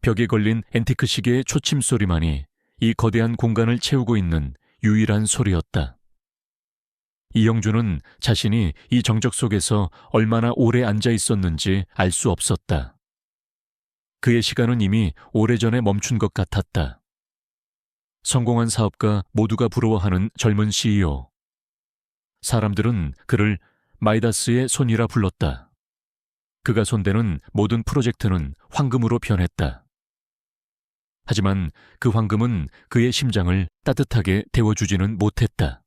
벽에 걸린 앤티크 시계의 초침 소리만이 이 거대한 공간을 채우고 있는 유일한 소리였다. 이영주는 자신이 이 정적 속에서 얼마나 오래 앉아 있었는지 알 수 없었다. 그의 시간은 이미 오래전에 멈춘 것 같았다. 성공한 사업가 모두가 부러워하는 젊은 CEO. 사람들은 그를 마이다스의 손이라 불렀다. 그가 손대는 모든 프로젝트는 황금으로 변했다. 하지만 그 황금은 그의 심장을 따뜻하게 데워주지는 못했다.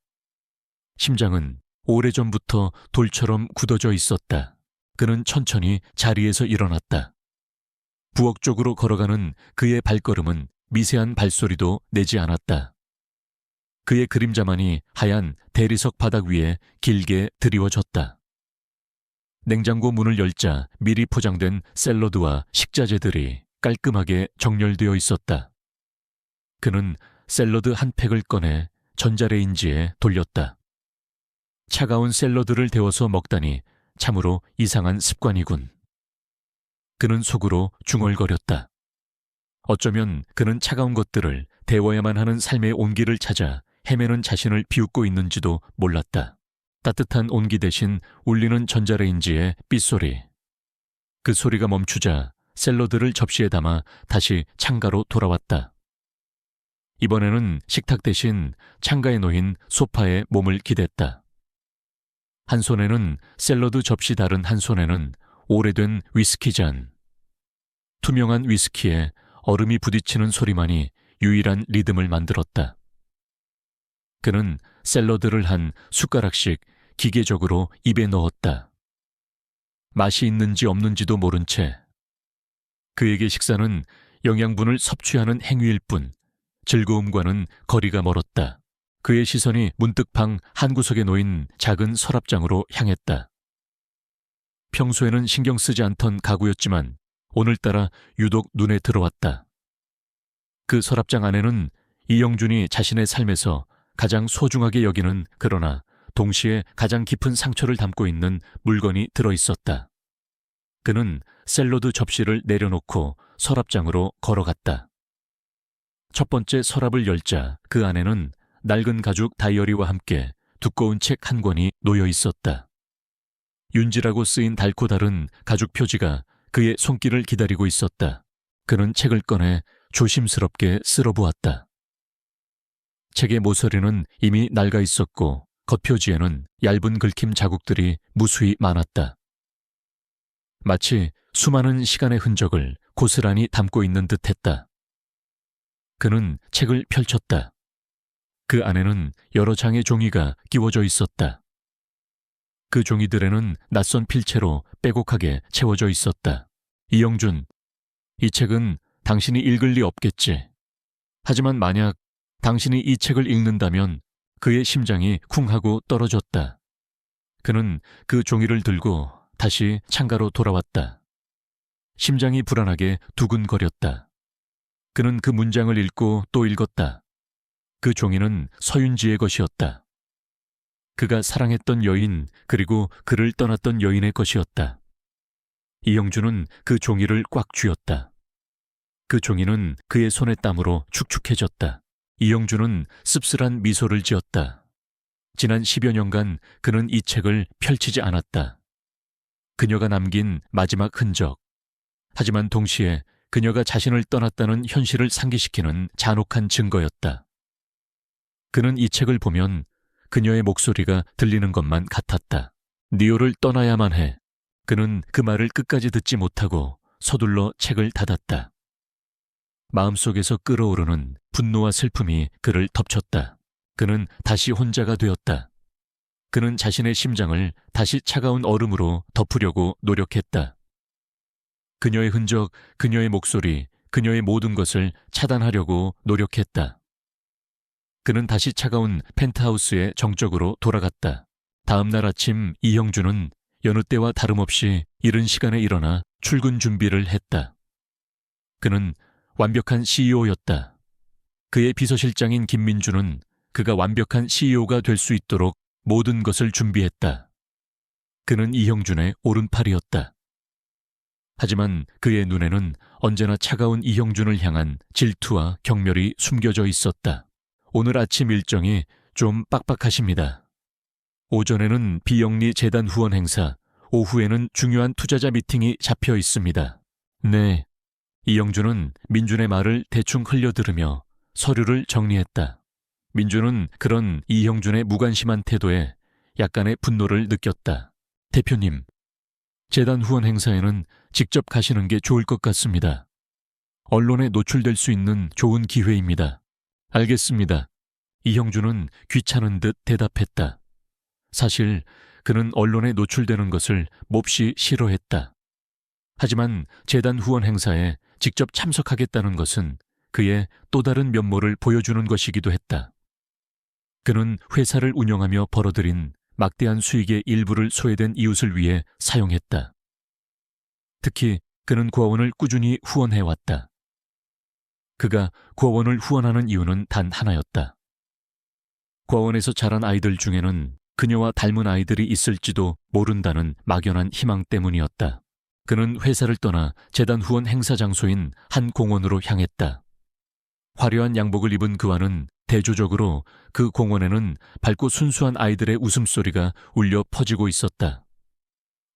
심장은 오래전부터 돌처럼 굳어져 있었다. 그는 천천히 자리에서 일어났다. 부엌 쪽으로 걸어가는 그의 발걸음은 미세한 발소리도 내지 않았다. 그의 그림자만이 하얀 대리석 바닥 위에 길게 드리워졌다. 냉장고 문을 열자 미리 포장된 샐러드와 식자재들이 깔끔하게 정렬되어 있었다. 그는 샐러드 한 팩을 꺼내 전자레인지에 돌렸다. 차가운 샐러드를 데워서 먹다니 참으로 이상한 습관이군. 그는 속으로 중얼거렸다. 어쩌면 그는 차가운 것들을 데워야만 하는 삶의 온기를 찾아 헤매는 자신을 비웃고 있는지도 몰랐다. 따뜻한 온기 대신 울리는 전자레인지의 삐소리. 그 소리가 멈추자 샐러드를 접시에 담아 다시 창가로 돌아왔다. 이번에는 식탁 대신 창가에 놓인 소파에 몸을 기댔다. 한 손에는 샐러드 접시, 다른 한 손에는 오래된 위스키 잔. 투명한 위스키에 얼음이 부딪히는 소리만이 유일한 리듬을 만들었다. 그는 샐러드를 한 숟가락씩 기계적으로 입에 넣었다. 맛이 있는지 없는지도 모른 채. 그에게 식사는 영양분을 섭취하는 행위일 뿐 즐거움과는 거리가 멀었다. 그의 시선이 문득 방 한구석에 놓인 작은 서랍장으로 향했다. 평소에는 신경 쓰지 않던 가구였지만 오늘따라 유독 눈에 들어왔다. 그 서랍장 안에는 이영준이 자신의 삶에서 가장 소중하게 여기는, 그러나 동시에 가장 깊은 상처를 담고 있는 물건이 들어있었다. 그는 샐러드 접시를 내려놓고 서랍장으로 걸어갔다. 첫 번째 서랍을 열자 그 안에는 낡은 가죽 다이어리와 함께 두꺼운 책 한 권이 놓여 있었다. 윤지라고 쓰인 달고 다른 가죽 표지가 그의 손길을 기다리고 있었다. 그는 책을 꺼내 조심스럽게 쓸어보았다. 책의 모서리는 이미 낡아 있었고 겉표지에는 얇은 긁힘 자국들이 무수히 많았다. 마치 수많은 시간의 흔적을 고스란히 담고 있는 듯했다. 그는 책을 펼쳤다. 그 안에는 여러 장의 종이가 끼워져 있었다. 그 종이들에는 낯선 필체로 빼곡하게 채워져 있었다. 이영준, 이 책은 당신이 읽을 리 없겠지. 하지만 만약 당신이 이 책을 읽는다면. 그의 심장이 쿵 하고 떨어졌다. 그는 그 종이를 들고 다시 창가로 돌아왔다. 심장이 불안하게 두근거렸다. 그는 그 문장을 읽고 또 읽었다. 그 종이는 서윤지의 것이었다. 그가 사랑했던 여인, 그리고 그를 떠났던 여인의 것이었다. 이영준은 그 종이를 꽉 쥐었다. 그 종이는 그의 손의 땀으로 축축해졌다. 이영준은 씁쓸한 미소를 지었다. 지난 10여 년간 그는 이 책을 펼치지 않았다. 그녀가 남긴 마지막 흔적. 하지만 동시에 그녀가 자신을 떠났다는 현실을 상기시키는 잔혹한 증거였다. 그는 이 책을 보면 그녀의 목소리가 들리는 것만 같았다. 니오를 떠나야만 해. 그는 그 말을 끝까지 듣지 못하고 서둘러 책을 닫았다. 마음속에서 끓어오르는 분노와 슬픔이 그를 덮쳤다. 그는 다시 혼자가 되었다. 그는 자신의 심장을 다시 차가운 얼음으로 덮으려고 노력했다. 그녀의 흔적, 그녀의 목소리, 그녀의 모든 것을 차단하려고 노력했다. 그는 다시 차가운 펜트하우스의 정적으로 돌아갔다. 다음 날 아침 이형준은 여느 때와 다름없이 이른 시간에 일어나 출근 준비를 했다. 그는 완벽한 CEO였다. 그의 비서실장인 김민주는 그가 완벽한 CEO가 될 수 있도록 모든 것을 준비했다. 그는 이형준의 오른팔이었다. 하지만 그의 눈에는 언제나 차가운 이형준을 향한 질투와 경멸이 숨겨져 있었다. 오늘 아침 일정이 좀 빡빡하십니다. 오전에는 비영리 재단 후원 행사, 오후에는 중요한 투자자 미팅이 잡혀 있습니다. 네. 이영준은 민준의 말을 대충 흘려들으며 서류를 정리했다. 민준은 그런 이형준의 무관심한 태도에 약간의 분노를 느꼈다. 대표님, 재단 후원 행사에는 직접 가시는 게 좋을 것 같습니다. 언론에 노출될 수 있는 좋은 기회입니다. 알겠습니다. 이형준은 귀찮은 듯 대답했다. 사실 그는 언론에 노출되는 것을 몹시 싫어했다. 하지만 재단 후원 행사에 직접 참석하겠다는 것은 그의 또 다른 면모를 보여주는 것이기도 했다. 그는 회사를 운영하며 벌어들인 막대한 수익의 일부를 소외된 이웃을 위해 사용했다. 특히 그는 고아원을 꾸준히 후원해왔다. 그가 고아원을 후원하는 이유는 단 하나였다. 고아원에서 자란 아이들 중에는 그녀와 닮은 아이들이 있을지도 모른다는 막연한 희망 때문이었다. 그는 회사를 떠나 재단 후원 행사 장소인 한 공원으로 향했다. 화려한 양복을 입은 그와는 대조적으로 그 공원에는 밝고 순수한 아이들의 웃음소리가 울려 퍼지고 있었다.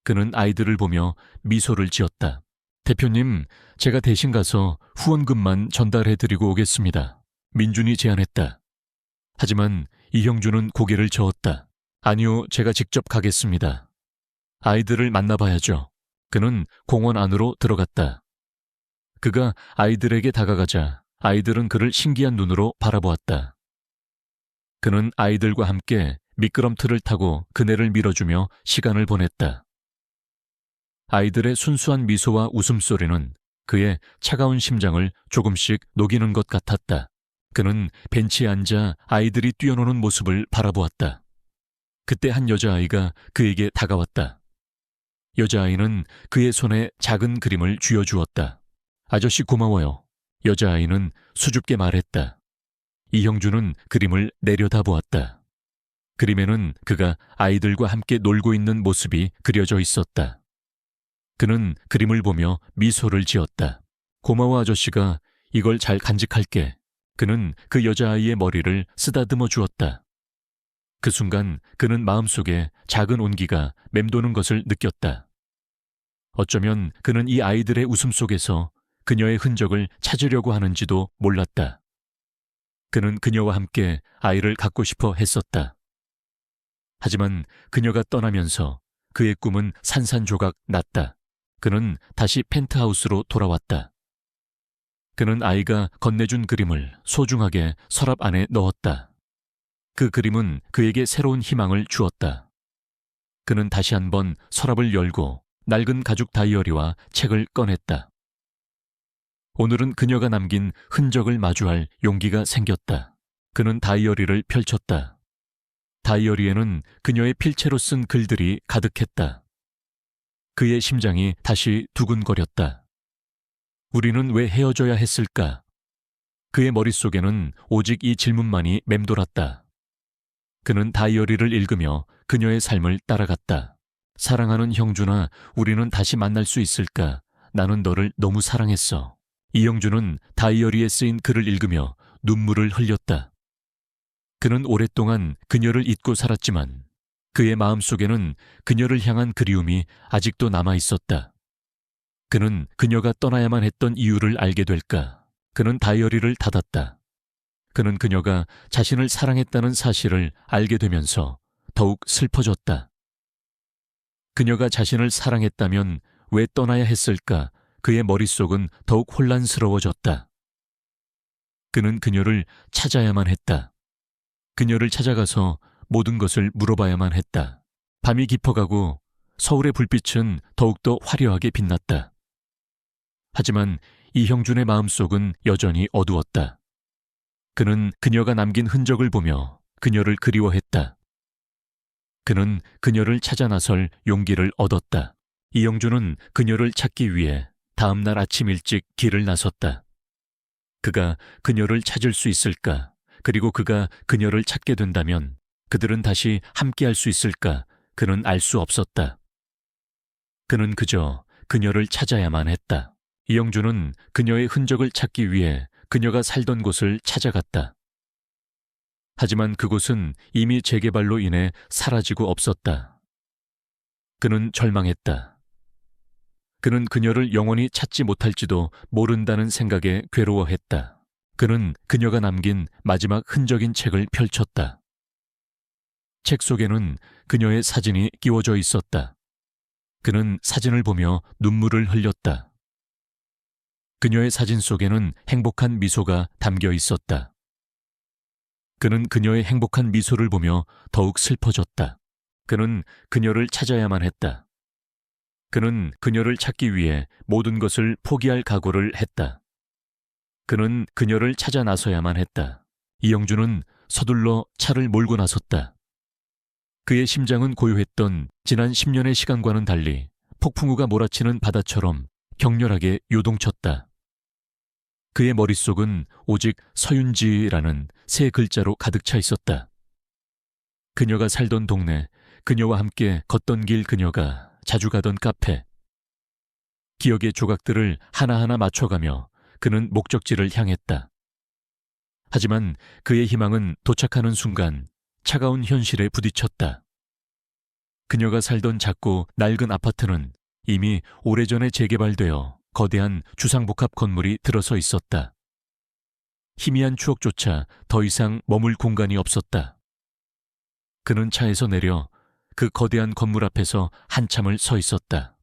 그는 아이들을 보며 미소를 지었다. 대표님, 제가 대신 가서 후원금만 전달해드리고 오겠습니다. 민준이 제안했다. 하지만 이형준은 고개를 저었다. 아니요, 제가 직접 가겠습니다. 아이들을 만나봐야죠. 그는 공원 안으로 들어갔다. 그가 아이들에게 다가가자 아이들은 그를 신기한 눈으로 바라보았다. 그는 아이들과 함께 미끄럼틀을 타고 그네를 밀어주며 시간을 보냈다. 아이들의 순수한 미소와 웃음소리는 그의 차가운 심장을 조금씩 녹이는 것 같았다. 그는 벤치에 앉아 아이들이 뛰어노는 모습을 바라보았다. 그때 한 여자아이가 그에게 다가왔다. 여자아이는 그의 손에 작은 그림을 쥐어주었다. 아저씨 고마워요. 여자아이는 수줍게 말했다. 이형준은 그림을 내려다보았다. 그림에는 그가 아이들과 함께 놀고 있는 모습이 그려져 있었다. 그는 그림을 보며 미소를 지었다. 고마워 아저씨가 이걸 잘 간직할게. 그는 그 여자아이의 머리를 쓰다듬어 주었다. 그 순간 그는 마음속에 작은 온기가 맴도는 것을 느꼈다. 어쩌면 그는 이 아이들의 웃음 속에서 그녀의 흔적을 찾으려고 하는지도 몰랐다. 그는 그녀와 함께 아이를 갖고 싶어 했었다. 하지만 그녀가 떠나면서 그의 꿈은 산산조각 났다. 그는 다시 펜트하우스로 돌아왔다. 그는 아이가 건네준 그림을 소중하게 서랍 안에 넣었다. 그 그림은 그에게 새로운 희망을 주었다. 그는 다시 한번 서랍을 열고 낡은 가죽 다이어리와 책을 꺼냈다. 오늘은 그녀가 남긴 흔적을 마주할 용기가 생겼다. 그는 다이어리를 펼쳤다. 다이어리에는 그녀의 필체로 쓴 글들이 가득했다. 그의 심장이 다시 두근거렸다. 우리는 왜 헤어져야 했을까? 그의 머릿속에는 오직 이 질문만이 맴돌았다. 그는 다이어리를 읽으며 그녀의 삶을 따라갔다. 사랑하는 형준아, 우리는 다시 만날 수 있을까? 나는 너를 너무 사랑했어. 이형준은 다이어리에 쓰인 글을 읽으며 눈물을 흘렸다. 그는 오랫동안 그녀를 잊고 살았지만 그의 마음속에는 그녀를 향한 그리움이 아직도 남아 있었다. 그는 그녀가 떠나야만 했던 이유를 알게 될까? 그는 다이어리를 닫았다. 그는 그녀가 자신을 사랑했다는 사실을 알게 되면서 더욱 슬퍼졌다. 그녀가 자신을 사랑했다면 왜 떠나야 했을까? 그의 머릿속은 더욱 혼란스러워졌다. 그는 그녀를 찾아야만 했다. 그녀를 찾아가서 모든 것을 물어봐야만 했다. 밤이 깊어가고 서울의 불빛은 더욱더 화려하게 빛났다. 하지만 이형준의 마음속은 여전히 어두웠다. 그는 그녀가 남긴 흔적을 보며 그녀를 그리워했다. 그는 그녀를 찾아 나설 용기를 얻었다. 이형준은 그녀를 찾기 위해 다음 날 아침 일찍 길을 나섰다. 그가 그녀를 찾을 수 있을까? 그리고 그가 그녀를 찾게 된다면 그들은 다시 함께할 수 있을까? 그는 알 수 없었다. 그는 그저 그녀를 찾아야만 했다. 이영주는 그녀의 흔적을 찾기 위해 그녀가 살던 곳을 찾아갔다. 하지만 그곳은 이미 재개발로 인해 사라지고 없었다. 그는 절망했다. 그는 그녀를 영원히 찾지 못할지도 모른다는 생각에 괴로워했다. 그는 그녀가 남긴 마지막 흔적인 책을 펼쳤다. 책 속에는 그녀의 사진이 끼워져 있었다. 그는 사진을 보며 눈물을 흘렸다. 그녀의 사진 속에는 행복한 미소가 담겨 있었다. 그는 그녀의 행복한 미소를 보며 더욱 슬퍼졌다. 그는 그녀를 찾아야만 했다. 그는 그녀를 찾기 위해 모든 것을 포기할 각오를 했다. 그는 그녀를 찾아 나서야만 했다. 이영주는 서둘러 차를 몰고 나섰다. 그의 심장은 고요했던 지난 10년의 시간과는 달리 폭풍우가 몰아치는 바다처럼 격렬하게 요동쳤다. 그의 머릿속은 오직 서윤지라는 세 글자로 가득 차 있었다. 그녀가 살던 동네, 그녀와 함께 걷던 길, 그녀가 자주 가던 카페. 기억의 조각들을 하나하나 맞춰가며 그는 목적지를 향했다. 하지만 그의 희망은 도착하는 순간 차가운 현실에 부딪혔다. 그녀가 살던 작고 낡은 아파트는 이미 오래전에 재개발되어 거대한 주상복합 건물이 들어서 있었다. 희미한 추억조차 더 이상 머물 공간이 없었다. 그는 차에서 내려 그 거대한 건물 앞에서 한참을 서 있었다.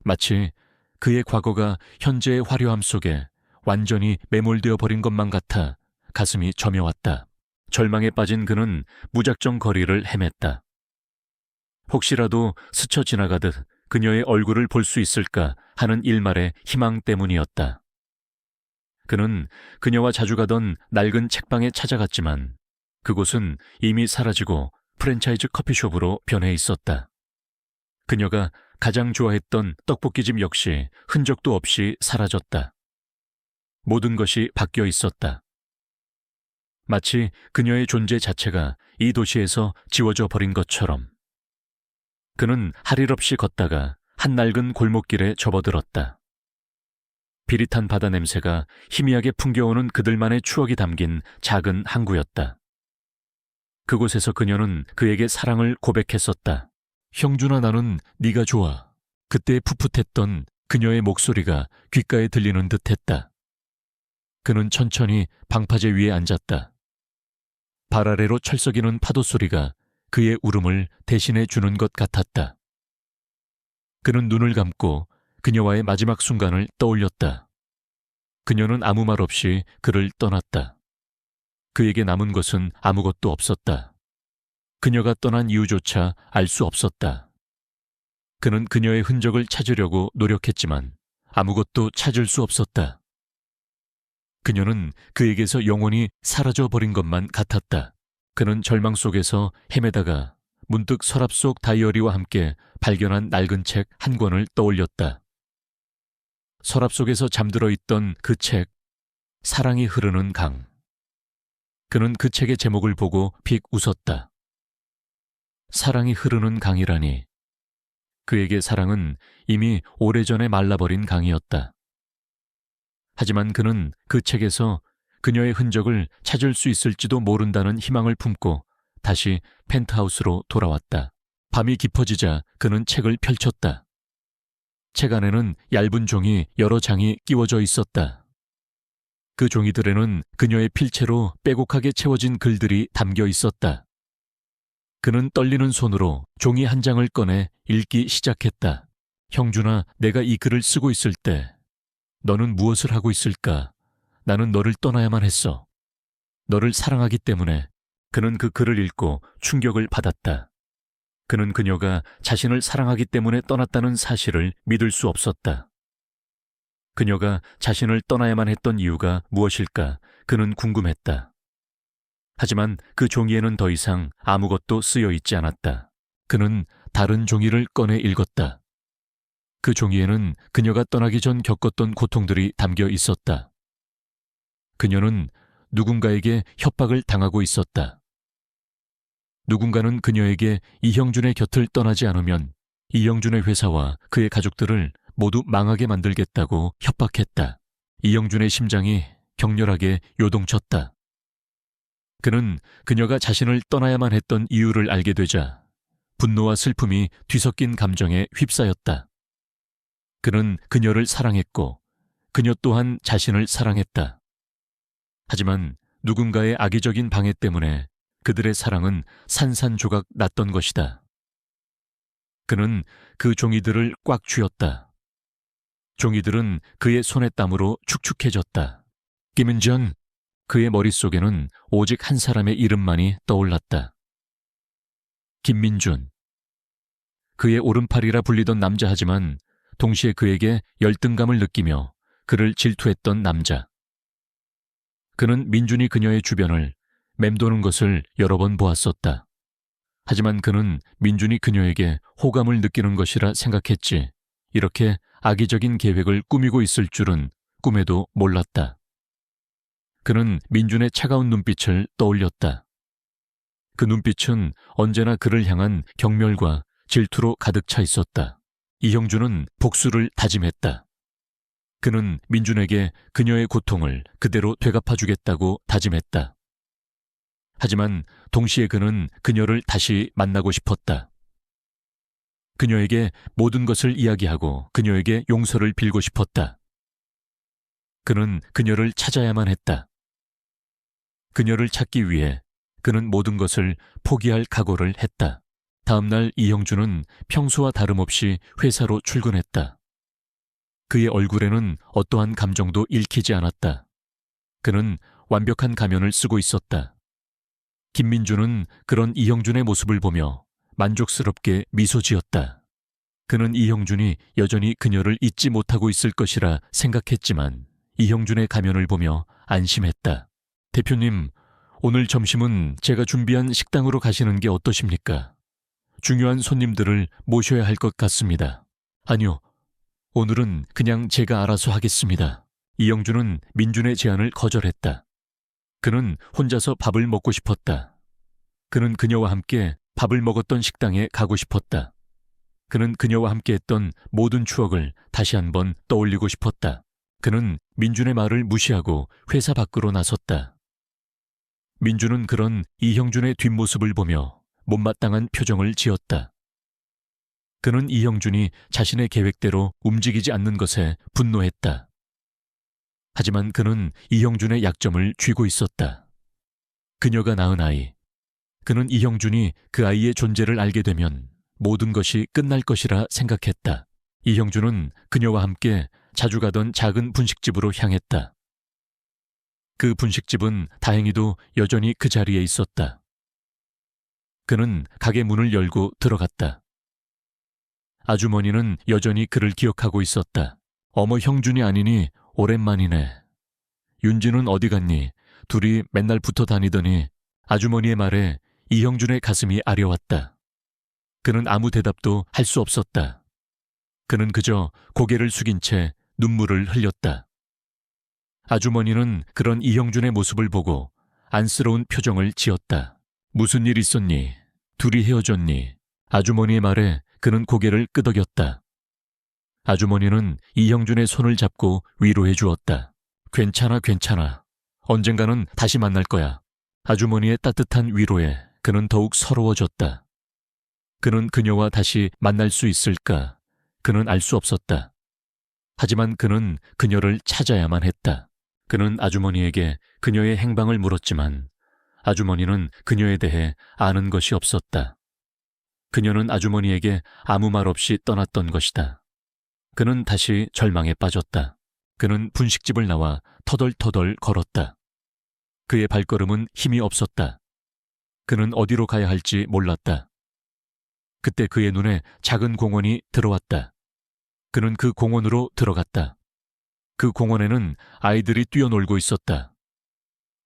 마치 그의 과거가 현재의 화려함 속에 완전히 매몰되어 버린 것만 같아 가슴이 저며왔다. 절망에 빠진 그는 무작정 거리를 헤맸다. 혹시라도 스쳐 지나가듯 그녀의 얼굴을 볼 수 있을까 하는 일말의 희망 때문이었다. 그는 그녀와 자주 가던 낡은 책방에 찾아갔지만 그곳은 이미 사라지고 프랜차이즈 커피숍으로 변해 있었다. 그녀가 가장 좋아했던 떡볶이집 역시 흔적도 없이 사라졌다. 모든 것이 바뀌어 있었다. 마치 그녀의 존재 자체가 이 도시에서 지워져 버린 것처럼. 그는 할 일 없이 걷다가 한 낡은 골목길에 접어들었다. 비릿한 바다 냄새가 희미하게 풍겨오는 그들만의 추억이 담긴 작은 항구였다. 그곳에서 그녀는 그에게 사랑을 고백했었다. 형준아, 나는 네가 좋아. 그때 풋풋했던 그녀의 목소리가 귓가에 들리는 듯했다. 그는 천천히 방파제 위에 앉았다. 발 아래로 철썩이는 파도 소리가 그의 울음을 대신해 주는 것 같았다. 그는 눈을 감고 그녀와의 마지막 순간을 떠올렸다. 그녀는 아무 말 없이 그를 떠났다. 그에게 남은 것은 아무것도 없었다. 그녀가 떠난 이유조차 알 수 없었다. 그는 그녀의 흔적을 찾으려고 노력했지만 아무것도 찾을 수 없었다. 그녀는 그에게서 영원히 사라져버린 것만 같았다. 그는 절망 속에서 헤매다가 문득 서랍 속 다이어리와 함께 발견한 낡은 책 한 권을 떠올렸다. 서랍 속에서 잠들어 있던 그 책, 사랑이 흐르는 강. 그는 그 책의 제목을 보고 픽 웃었다. 사랑이 흐르는 강이라니. 그에게 사랑은 이미 오래전에 말라버린 강이었다. 하지만 그는 그 책에서 그녀의 흔적을 찾을 수 있을지도 모른다는 희망을 품고 다시 펜트하우스로 돌아왔다. 밤이 깊어지자 그는 책을 펼쳤다. 책 안에는 얇은 종이 여러 장이 끼워져 있었다. 그 종이들에는 그녀의 필체로 빼곡하게 채워진 글들이 담겨 있었다. 그는 떨리는 손으로 종이 한 장을 꺼내 읽기 시작했다. 형준아, 내가 이 글을 쓰고 있을 때 너는 무엇을 하고 있을까? 나는 너를 떠나야만 했어. 너를 사랑하기 때문에. 그는 그 글을 읽고 충격을 받았다. 그는 그녀가 자신을 사랑하기 때문에 떠났다는 사실을 믿을 수 없었다. 그녀가 자신을 떠나야만 했던 이유가 무엇일까? 그는 궁금했다. 하지만 그 종이에는 더 이상 아무것도 쓰여 있지 않았다. 그는 다른 종이를 꺼내 읽었다. 그 종이에는 그녀가 떠나기 전 겪었던 고통들이 담겨 있었다. 그녀는 누군가에게 협박을 당하고 있었다. 누군가는 그녀에게 이형준의 곁을 떠나지 않으면 이영준의 회사와 그의 가족들을 모두 망하게 만들겠다고 협박했다. 이영준의 심장이 격렬하게 요동쳤다. 그는 그녀가 자신을 떠나야만 했던 이유를 알게 되자 분노와 슬픔이 뒤섞인 감정에 휩싸였다. 그는 그녀를 사랑했고 그녀 또한 자신을 사랑했다. 하지만 누군가의 악의적인 방해 때문에 그들의 사랑은 산산조각 났던 것이다. 그는 그 종이들을 꽉 쥐었다. 종이들은 그의 손의 땀으로 축축해졌다. 김은전, 그의 머릿속에는 오직 한 사람의 이름만이 떠올랐다. 김민준. 그의 오른팔이라 불리던 남자 하지만 동시에 그에게 열등감을 느끼며 그를 질투했던 남자. 그는 민준이 그녀의 주변을 맴도는 것을 여러 번 보았었다. 하지만 그는 민준이 그녀에게 호감을 느끼는 것이라 생각했지 이렇게 악의적인 계획을 꾸미고 있을 줄은 꿈에도 몰랐다. 그는 민준의 차가운 눈빛을 떠올렸다. 그 눈빛은 언제나 그를 향한 경멸과 질투로 가득 차 있었다. 이형준은 복수를 다짐했다. 그는 민준에게 그녀의 고통을 그대로 되갚아주겠다고 다짐했다. 하지만 동시에 그는 그녀를 다시 만나고 싶었다. 그녀에게 모든 것을 이야기하고 그녀에게 용서를 빌고 싶었다. 그는 그녀를 찾아야만 했다. 그녀를 찾기 위해 그는 모든 것을 포기할 각오를 했다. 다음 날 이형준은 평소와 다름없이 회사로 출근했다. 그의 얼굴에는 어떠한 감정도 읽히지 않았다. 그는 완벽한 가면을 쓰고 있었다. 김민준은 그런 이형준의 모습을 보며 만족스럽게 미소 지었다. 그는 이형준이 여전히 그녀를 잊지 못하고 있을 것이라 생각했지만 이형준의 가면을 보며 안심했다. 대표님, 오늘 점심은 제가 준비한 식당으로 가시는 게 어떠십니까? 중요한 손님들을 모셔야 할 것 같습니다. 아니요, 오늘은 그냥 제가 알아서 하겠습니다. 이영준은 민준의 제안을 거절했다. 그는 혼자서 밥을 먹고 싶었다. 그는 그녀와 함께 밥을 먹었던 식당에 가고 싶었다. 그는 그녀와 함께했던 모든 추억을 다시 한번 떠올리고 싶었다. 그는 민준의 말을 무시하고 회사 밖으로 나섰다. 민준은 그런 이형준의 뒷모습을 보며 못마땅한 표정을 지었다. 그는 이형준이 자신의 계획대로 움직이지 않는 것에 분노했다. 하지만 그는 이형준의 약점을 쥐고 있었다. 그녀가 낳은 아이. 그는 이형준이 그 아이의 존재를 알게 되면 모든 것이 끝날 것이라 생각했다. 이형준은 그녀와 함께 자주 가던 작은 분식집으로 향했다. 그 분식집은 다행히도 여전히 그 자리에 있었다. 그는 가게 문을 열고 들어갔다. 아주머니는 여전히 그를 기억하고 있었다. 어머, 형준이 아니니 오랜만이네. 윤지는 어디 갔니? 둘이 맨날 붙어 다니더니. 아주머니의 말에 이형준의 가슴이 아려왔다. 그는 아무 대답도 할 수 없었다. 그는 그저 고개를 숙인 채 눈물을 흘렸다. 아주머니는 그런 이형준의 모습을 보고 안쓰러운 표정을 지었다. 무슨 일 있었니? 둘이 헤어졌니? 아주머니의 말에 그는 고개를 끄덕였다. 아주머니는 이형준의 손을 잡고 위로해 주었다. 괜찮아, 괜찮아. 언젠가는 다시 만날 거야. 아주머니의 따뜻한 위로에 그는 더욱 서러워졌다. 그는 그녀와 다시 만날 수 있을까? 그는 알 수 없었다. 하지만 그는 그녀를 찾아야만 했다. 그는 아주머니에게 그녀의 행방을 물었지만 아주머니는 그녀에 대해 아는 것이 없었다. 그녀는 아주머니에게 아무 말 없이 떠났던 것이다. 그는 다시 절망에 빠졌다. 그는 분식집을 나와 터덜터덜 걸었다. 그의 발걸음은 힘이 없었다. 그는 어디로 가야 할지 몰랐다. 그때 그의 눈에 작은 공원이 들어왔다. 그는 그 공원으로 들어갔다. 그 공원에는 아이들이 뛰어놀고 있었다.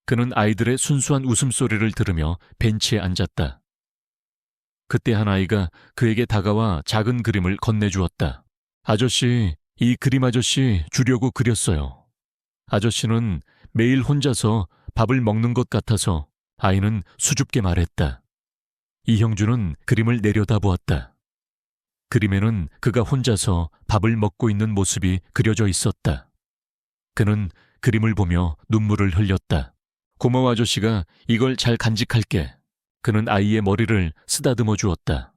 그는 아이들의 순수한 웃음소리를 들으며 벤치에 앉았다. 그때 한 아이가 그에게 다가와 작은 그림을 건네주었다. 아저씨, 이 그림 아저씨 주려고 그렸어요. 아저씨는 매일 혼자서 밥을 먹는 것 같아서. 아이는 수줍게 말했다. 이형준은 그림을 내려다보았다. 그림에는 그가 혼자서 밥을 먹고 있는 모습이 그려져 있었다. 그는 그림을 보며 눈물을 흘렸다. 고마워 아저씨가 이걸 잘 간직할게. 그는 아이의 머리를 쓰다듬어 주었다.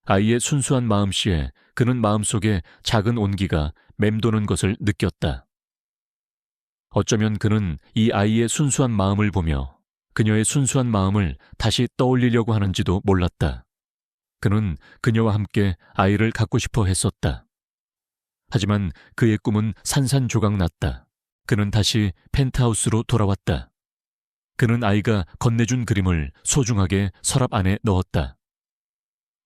아이의 순수한 마음씨에 그는 마음속에 작은 온기가 맴도는 것을 느꼈다. 어쩌면 그는 이 아이의 순수한 마음을 보며 그녀의 순수한 마음을 다시 떠올리려고 하는지도 몰랐다. 그는 그녀와 함께 아이를 갖고 싶어 했었다. 하지만 그의 꿈은 산산조각 났다. 그는 다시 펜트하우스로 돌아왔다. 그는 아이가 건네준 그림을 소중하게 서랍 안에 넣었다.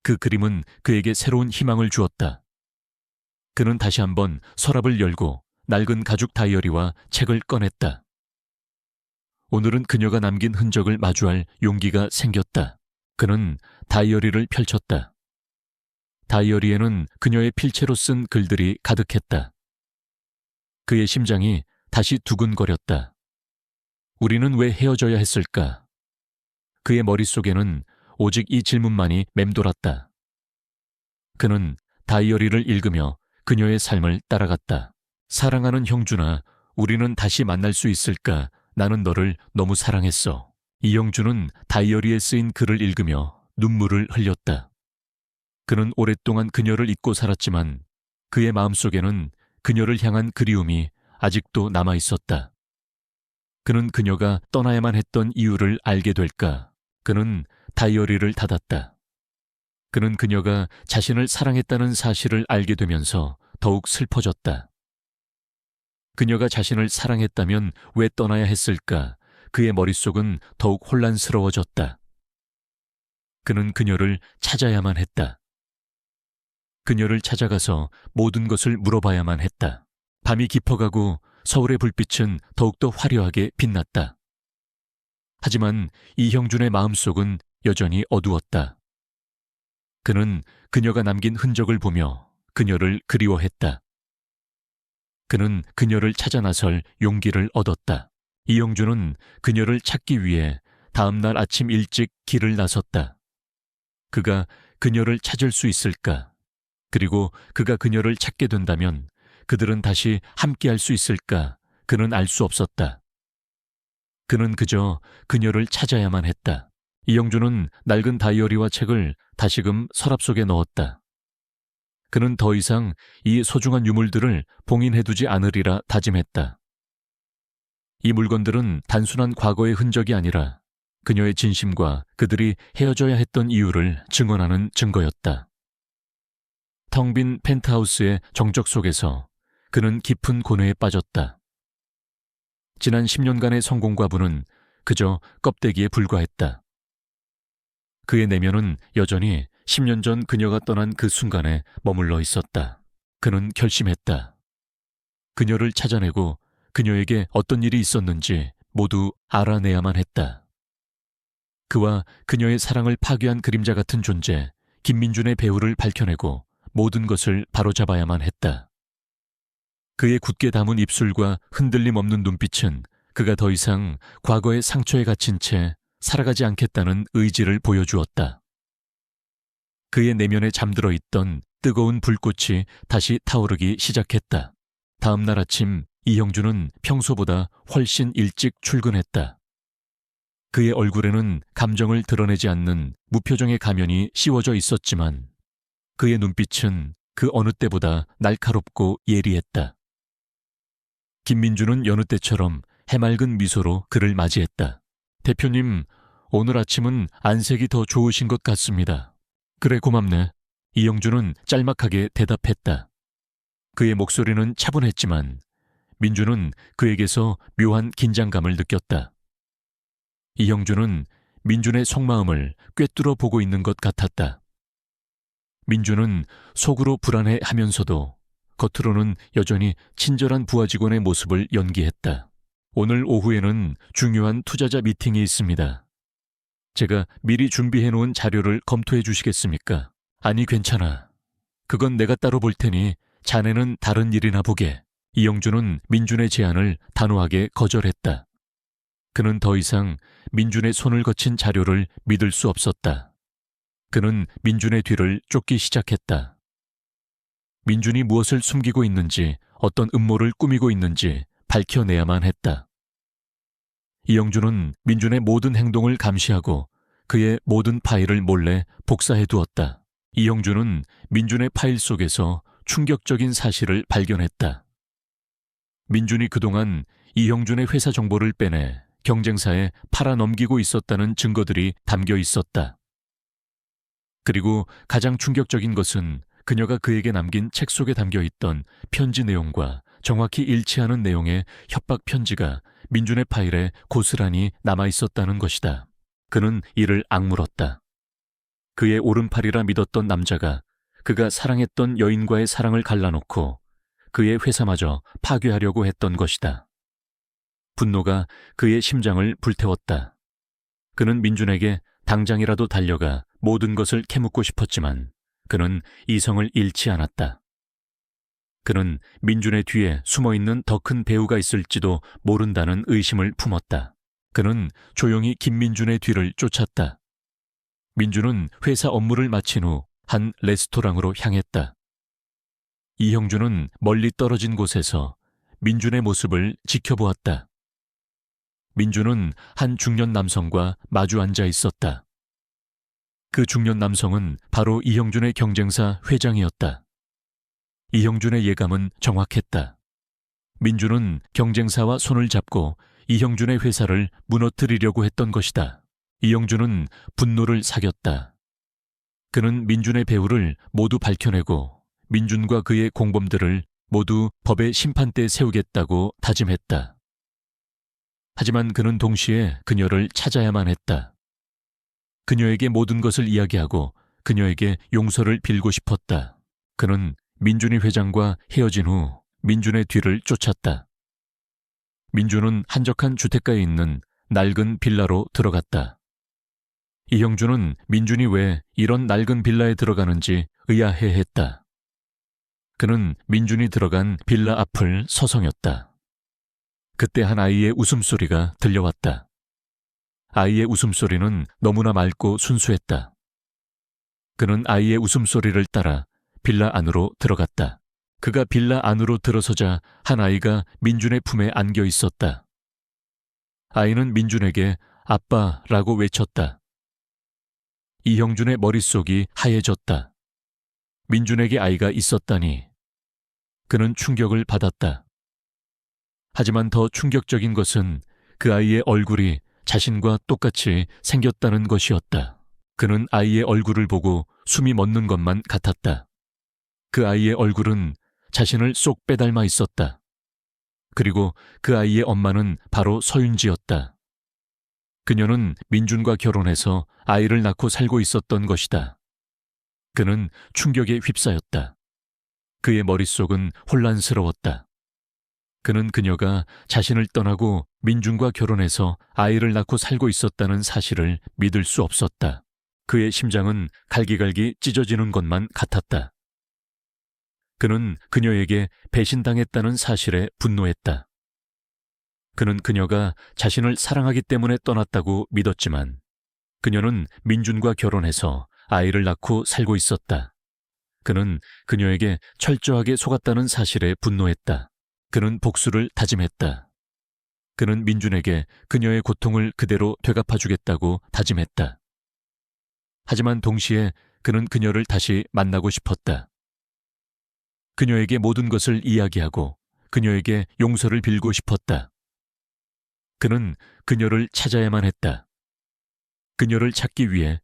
그 그림은 그에게 새로운 희망을 주었다. 그는 다시 한번 서랍을 열고 낡은 가죽 다이어리와 책을 꺼냈다. 오늘은 그녀가 남긴 흔적을 마주할 용기가 생겼다. 그는 다이어리를 펼쳤다. 다이어리에는 그녀의 필체로 쓴 글들이 가득했다. 그의 심장이 다시 두근거렸다. 우리는 왜 헤어져야 했을까? 그의 머릿속에는 오직 이 질문만이 맴돌았다. 그는 다이어리를 읽으며 그녀의 삶을 따라갔다. 사랑하는 형준아, 우리는 다시 만날 수 있을까? 나는 너를 너무 사랑했어. 이영준은 다이어리에 쓰인 글을 읽으며 눈물을 흘렸다. 그는 오랫동안 그녀를 잊고 살았지만 그의 마음속에는 그녀를 향한 그리움이 아직도 남아 있었다. 그는 그녀가 떠나야만 했던 이유를 알게 될까? 그는 다이어리를 닫았다. 그는 그녀가 자신을 사랑했다는 사실을 알게 되면서 더욱 슬퍼졌다. 그녀가 자신을 사랑했다면 왜 떠나야 했을까? 그의 머릿속은 더욱 혼란스러워졌다. 그는 그녀를 찾아야만 했다. 그녀를 찾아가서 모든 것을 물어봐야만 했다. 밤이 깊어가고 서울의 불빛은 더욱더 화려하게 빛났다. 하지만 이형준의 마음속은 여전히 어두웠다. 그는 그녀가 남긴 흔적을 보며 그녀를 그리워했다. 그는 그녀를 찾아 나설 용기를 얻었다. 이영준은 그녀를 찾기 위해 다음 날 아침 일찍 길을 나섰다. 그가 그녀를 찾을 수 있을까? 그리고 그가 그녀를 찾게 된다면 그들은 다시 함께할 수 있을까? 그는 알 수 없었다. 그는 그저 그녀를 찾아야만 했다. 이영준은 낡은 다이어리와 책을 다시금 서랍 속에 넣었다. 그는 더 이상 이 소중한 유물들을 봉인해두지 않으리라 다짐했다. 이 물건들은 단순한 과거의 흔적이 아니라 그녀의 진심과 그들이 헤어져야 했던 이유를 증언하는 증거였다. 텅 빈 펜트하우스의 정적 속에서 그는 깊은 고뇌에 빠졌다. 지난 10년간의 성공과 부는 그저 껍데기에 불과했다. 그의 내면은 여전히 10년 전 그녀가 떠난 그 순간에 머물러 있었다. 그는 결심했다. 그녀를 찾아내고 그녀에게 어떤 일이 있었는지 모두 알아내야만 했다. 그와 그녀의 사랑을 파괴한 그림자 같은 존재, 김민준의 배후를 밝혀내고 모든 것을 바로잡아야만 했다. 그의 굳게 담은 입술과 흔들림 없는 눈빛은 그가 더 이상 과거의 상처에 갇힌 채 살아가지 않겠다는 의지를 보여주었다. 그의 내면에 잠들어 있던 뜨거운 불꽃이 다시 타오르기 시작했다. 다음 날 아침 이형준은 평소보다 훨씬 일찍 출근했다. 그의 얼굴에는 감정을 드러내지 않는 무표정의 가면이 씌워져 있었지만 그의 눈빛은 그 어느 때보다 날카롭고 예리했다. 김민주는 여느 때처럼 해맑은 미소로 그를 맞이했다. 대표님, 오늘 아침은 안색이 더 좋으신 것 같습니다. 그래, 고맙네. 이영준은 짤막하게 대답했다. 그의 목소리는 차분했지만 민주는 그에게서 묘한 긴장감을 느꼈다. 이영준은 민준의 속마음을 꿰뚫어 보고 있는 것 같았다. 민주는 속으로 불안해하면서도 겉으로는 여전히 친절한 부하 직원의 모습을 연기했다. 오늘 오후에는 중요한 투자자 미팅이 있습니다. 제가 미리 준비해 놓은 자료를 검토해 주시겠습니까? 아니, 괜찮아. 그건 내가 따로 볼 테니 자네는 다른 일이나 보게. 이영준은 민준의 제안을 단호하게 거절했다. 그는 더 이상 민준의 손을 거친 자료를 믿을 수 없었다. 그는 민준의 뒤를 쫓기 시작했다. 민준이 무엇을 숨기고 있는지, 어떤 음모를 꾸미고 있는지 밝혀내야만 했다. 이영준은 민준의 모든 행동을 감시하고 그의 모든 파일을 몰래 복사해 두었다. 이영준은 민준의 파일 속에서 충격적인 사실을 발견했다. 민준이 그동안 이형준의 회사 정보를 빼내 경쟁사에 팔아넘기고 있었다는 증거들이 담겨 있었다. 그리고 가장 충격적인 것은 그녀가 그에게 남긴 책 속에 담겨 있던 편지 내용과 정확히 일치하는 내용의 협박 편지가 민준의 파일에 고스란히 남아 있었다는 것이다. 그는 이를 악물었다. 그의 오른팔이라 믿었던 남자가 그가 사랑했던 여인과의 사랑을 갈라놓고 그의 회사마저 파괴하려고 했던 것이다. 분노가 그의 심장을 불태웠다. 그는 민준에게 당장이라도 달려가 모든 것을 캐묻고 싶었지만 그는 이성을 잃지 않았다. 그는 민준의 뒤에 숨어있는 더 큰 배우가 있을지도 모른다는 의심을 품었다. 그는 조용히 김민준의 뒤를 쫓았다. 민준은 회사 업무를 마친 후 한 레스토랑으로 향했다. 이형준은 멀리 떨어진 곳에서 민준의 모습을 지켜보았다. 민준은 한 중년 남성과 마주 앉아 있었다. 그 중년 남성은 바로 이형준의 경쟁사 회장이었다. 이형준의 예감은 정확했다. 민준은 경쟁사와 손을 잡고 이형준의 회사를 무너뜨리려고 했던 것이다. 이형준은 분노를 사겼다. 그는 민준의 배후를 모두 밝혀내고 민준과 그의 공범들을 모두 법의 심판대에 세우겠다고 다짐했다. 하지만 그는 동시에 그녀를 찾아야만 했다. 그녀에게 모든 것을 이야기하고 그녀에게 용서를 빌고 싶었다. 그는 민준이 회장과 헤어진 후 민준의 뒤를 쫓았다. 민준은 한적한 주택가에 있는 낡은 빌라로 들어갔다. 이형준은 민준이 왜 이런 낡은 빌라에 들어가는지 의아해했다. 그는 민준이 들어간 빌라 앞을 서성였다. 그때 한 아이의 웃음소리가 들려왔다. 아이의 웃음소리는 너무나 맑고 순수했다. 그는 아이의 웃음소리를 따라 빌라 안으로 들어갔다. 그가 빌라 안으로 들어서자 한 아이가 민준의 품에 안겨 있었다. 아이는 민준에게 아빠라고 외쳤다. 이형준의 머릿속이 하얘졌다. 민준에게 아이가 있었다니. 그는 충격을 받았다. 하지만 더 충격적인 것은 그 아이의 얼굴이 자신과 똑같이 생겼다는 것이었다. 그는 아이의 얼굴을 보고 숨이 멎는 것만 같았다. 그 아이의 얼굴은 자신을 쏙 빼닮아 있었다. 그리고 그 아이의 엄마는 바로 서윤지였다. 그녀는 민준과 결혼해서 아이를 낳고 살고 있었던 것이다. 그는 충격에 휩싸였다. 그의 머릿속은 혼란스러웠다. 그는 그녀가 자신을 떠나고 민준과 결혼해서 아이를 낳고 살고 있었다는 사실을 믿을 수 없었다. 그의 심장은 갈기갈기 찢어지는 것만 같았다. 그는 그녀에게 배신당했다는 사실에 분노했다. 그는 그녀가 자신을 사랑하기 때문에 떠났다고 믿었지만 그녀는 민준과 결혼해서 아이를 낳고 살고 있었다. 그는 그녀에게 철저하게 속았다는 사실에 분노했다. 그는 복수를 다짐했다. 그는 민준에게 그녀의 고통을 그대로 되갚아주겠다고 다짐했다. 하지만 동시에 그는 그녀를 다시 만나고 싶었다. 그녀에게 모든 것을 이야기하고 그녀에게 용서를 빌고 싶었다. 그는 그녀를 찾아야만 했다. 그녀를 찾기 위해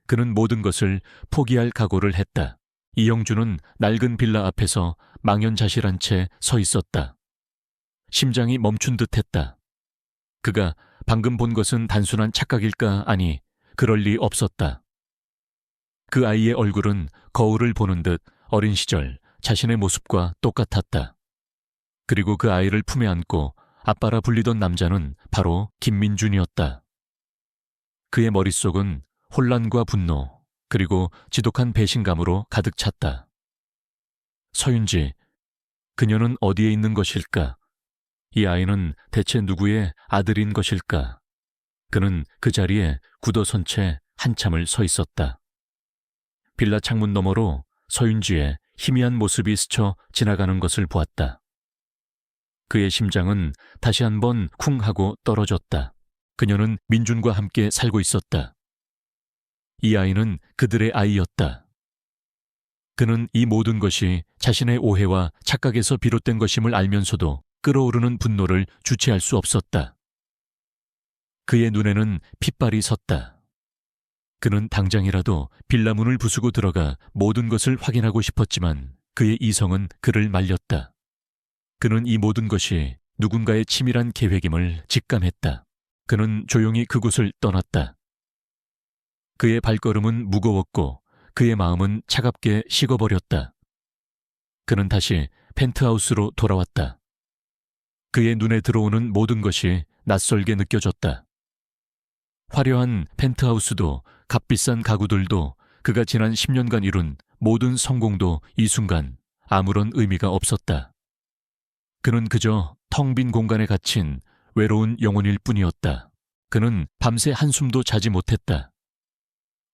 그는 모든 것을 포기할 각오를 했다. 이영준은 낡은 빌라 앞에서 망연자실한 채 서 있었다. 심장이 멈춘 듯했다. 그가 방금 본 것은 단순한 착각일까? 아니, 그럴 리 없었다. 그 아이의 얼굴은 거울을 보는 듯 어린 시절 자신의 모습과 똑같았다. 그리고 그 아이를 품에 안고 아빠라 불리던 남자는 바로 김민준이었다. 그의 머릿속은 혼란과 분노, 그리고 지독한 배신감으로 가득 찼다. 서윤지, 그녀는 어디에 있는 것일까? 이 아이는 대체 누구의 아들인 것일까? 그는 그 자리에 굳어선 채 한참을 서 있었다. 빌라 창문 너머로 서윤지의 희미한 모습이 스쳐 지나가는 것을 보았다. 그의 심장은 다시 한번 쿵 하고 떨어졌다. 그녀는 민준과 함께 살고 있었다. 이 아이는 그들의 아이였다. 그는 이 모든 것이 자신의 오해와 착각에서 비롯된 것임을 알면서도 끓어오르는 분노를 주체할 수 없었다. 그의 눈에는 핏발이 섰다. 그는 당장이라도 빌라 문을 부수고 들어가 모든 것을 확인하고 싶었지만 그의 이성은 그를 말렸다. 그는 이 모든 것이 누군가의 치밀한 계획임을 직감했다. 그는 조용히 그곳을 떠났다. 그의 발걸음은 무거웠고 그의 마음은 차갑게 식어버렸다. 그는 다시 펜트하우스로 돌아왔다. 그의 눈에 들어오는 모든 것이 낯설게 느껴졌다. 화려한 펜트하우스도 값비싼 가구들도 그가 지난 10년간 이룬 모든 성공도 이 순간 아무런 의미가 없었다. 그는 그저 텅 빈 공간에 갇힌 외로운 영혼일 뿐이었다. 그는 밤새 한숨도 자지 못했다.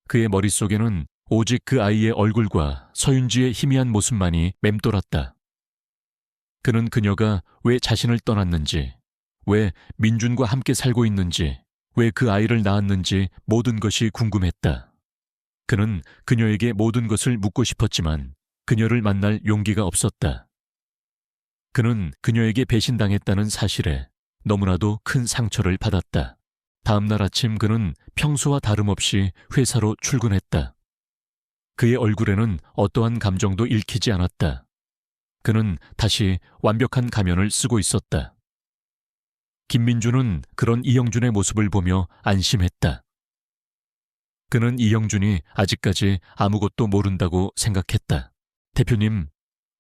그의 머릿속에는 오직 그 아이의 얼굴과 서윤지의 희미한 모습만이 맴돌았다. 그는 그녀가 왜 자신을 떠났는지, 왜 민준과 함께 살고 있는지, 왜 그 아이를 낳았는지 모든 것이 궁금했다. 그는 그녀에게 모든 것을 묻고 싶었지만 그녀를 만날 용기가 없었다. 그는 그녀에게 배신당했다는 사실에 너무나도 큰 상처를 받았다. 다음 날 아침 그는 평소와 다름없이 회사로 출근했다. 그의 얼굴에는 어떠한 감정도 읽히지 않았다. 그는 다시 완벽한 가면을 쓰고 있었다. 김민준은 그런 이형준의 모습을 보며 안심했다. 그는 이형준이 아직까지 아무것도 모른다고 생각했다. 대표님,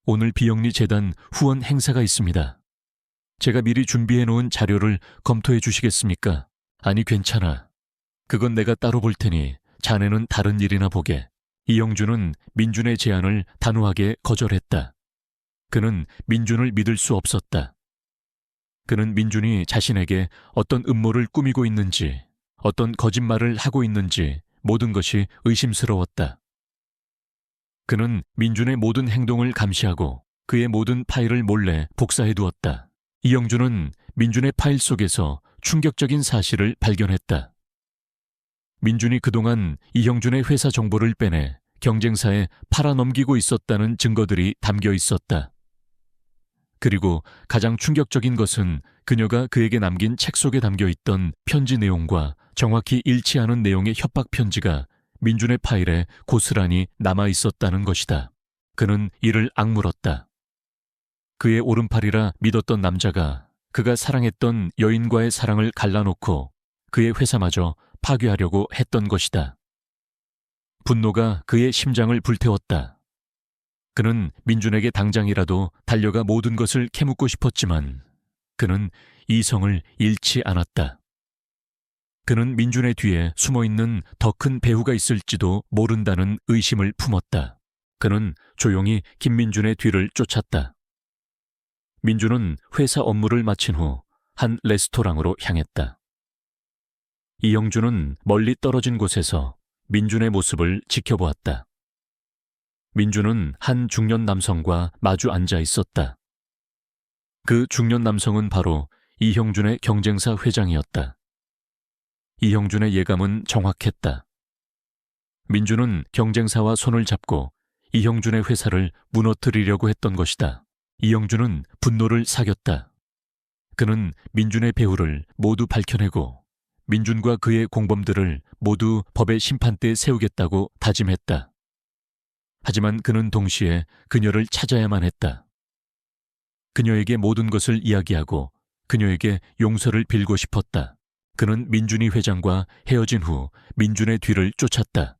오늘 비영리 재단 후원 행사가 있습니다. 제가 미리 준비해 놓은 자료를 검토해 주시겠습니까? 아니, 괜찮아. 그건 내가 따로 볼 테니 자네는 다른 일이나 보게. 이형준은 민준의 제안을 단호하게 거절했다. 그는 민준을 믿을 수 없었다. 그는 민준이 자신에게 어떤 음모를 꾸미고 있는지, 어떤 거짓말을 하고 있는지 모든 것이 의심스러웠다. 그는 민준의 모든 행동을 감시하고 그의 모든 파일을 몰래 복사해 두었다. 이형준은 민준의 파일 속에서 충격적인 사실을 발견했다. 민준이 그동안 이형준의 회사 정보를 빼내 경쟁사에 팔아넘기고 있었다는 증거들이 담겨 있었다. 그리고 가장 충격적인 것은 그녀가 그에게 남긴 책 속에 담겨 있던 편지 내용과 정확히 일치하는 내용의 협박 편지가 민준의 파일에 고스란히 남아 있었다는 것이다. 그는 이를 악물었다. 그의 오른팔이라 믿었던 남자가 그가 사랑했던 여인과의 사랑을 갈라놓고 그의 회사마저 파괴하려고 했던 것이다. 분노가 그의 심장을 불태웠다. 그는 민준에게 당장이라도 달려가 모든 것을 캐묻고 싶었지만 그는 이성을 잃지 않았다. 그는 민준의 뒤에 숨어있는 더 큰 배후가 있을지도 모른다는 의심을 품었다. 그는 조용히 김민준의 뒤를 쫓았다. 민준은 회사 업무를 마친 후 한 레스토랑으로 향했다. 이형준은 멀리 떨어진 곳에서 민준의 모습을 지켜보았다. 민준은 한 중년 남성과 마주 앉아 있었다. 그 중년 남성은 바로 이형준의 경쟁사 회장이었다. 이형준의 예감은 정확했다. 민준은 경쟁사와 손을 잡고 이형준의 회사를 무너뜨리려고 했던 것이다. 이형준은 분노를 사겼다. 그는 민준의 배후를 모두 밝혀내고 민준과 그의 공범들을 모두 법의 심판대에 세우겠다고 다짐했다. 하지만 그는 동시에 그녀를 찾아야만 했다. 그녀에게 모든 것을 이야기하고 그녀에게 용서를 빌고 싶었다. 그는 민준이 회장과 헤어진 후 민준의 뒤를 쫓았다.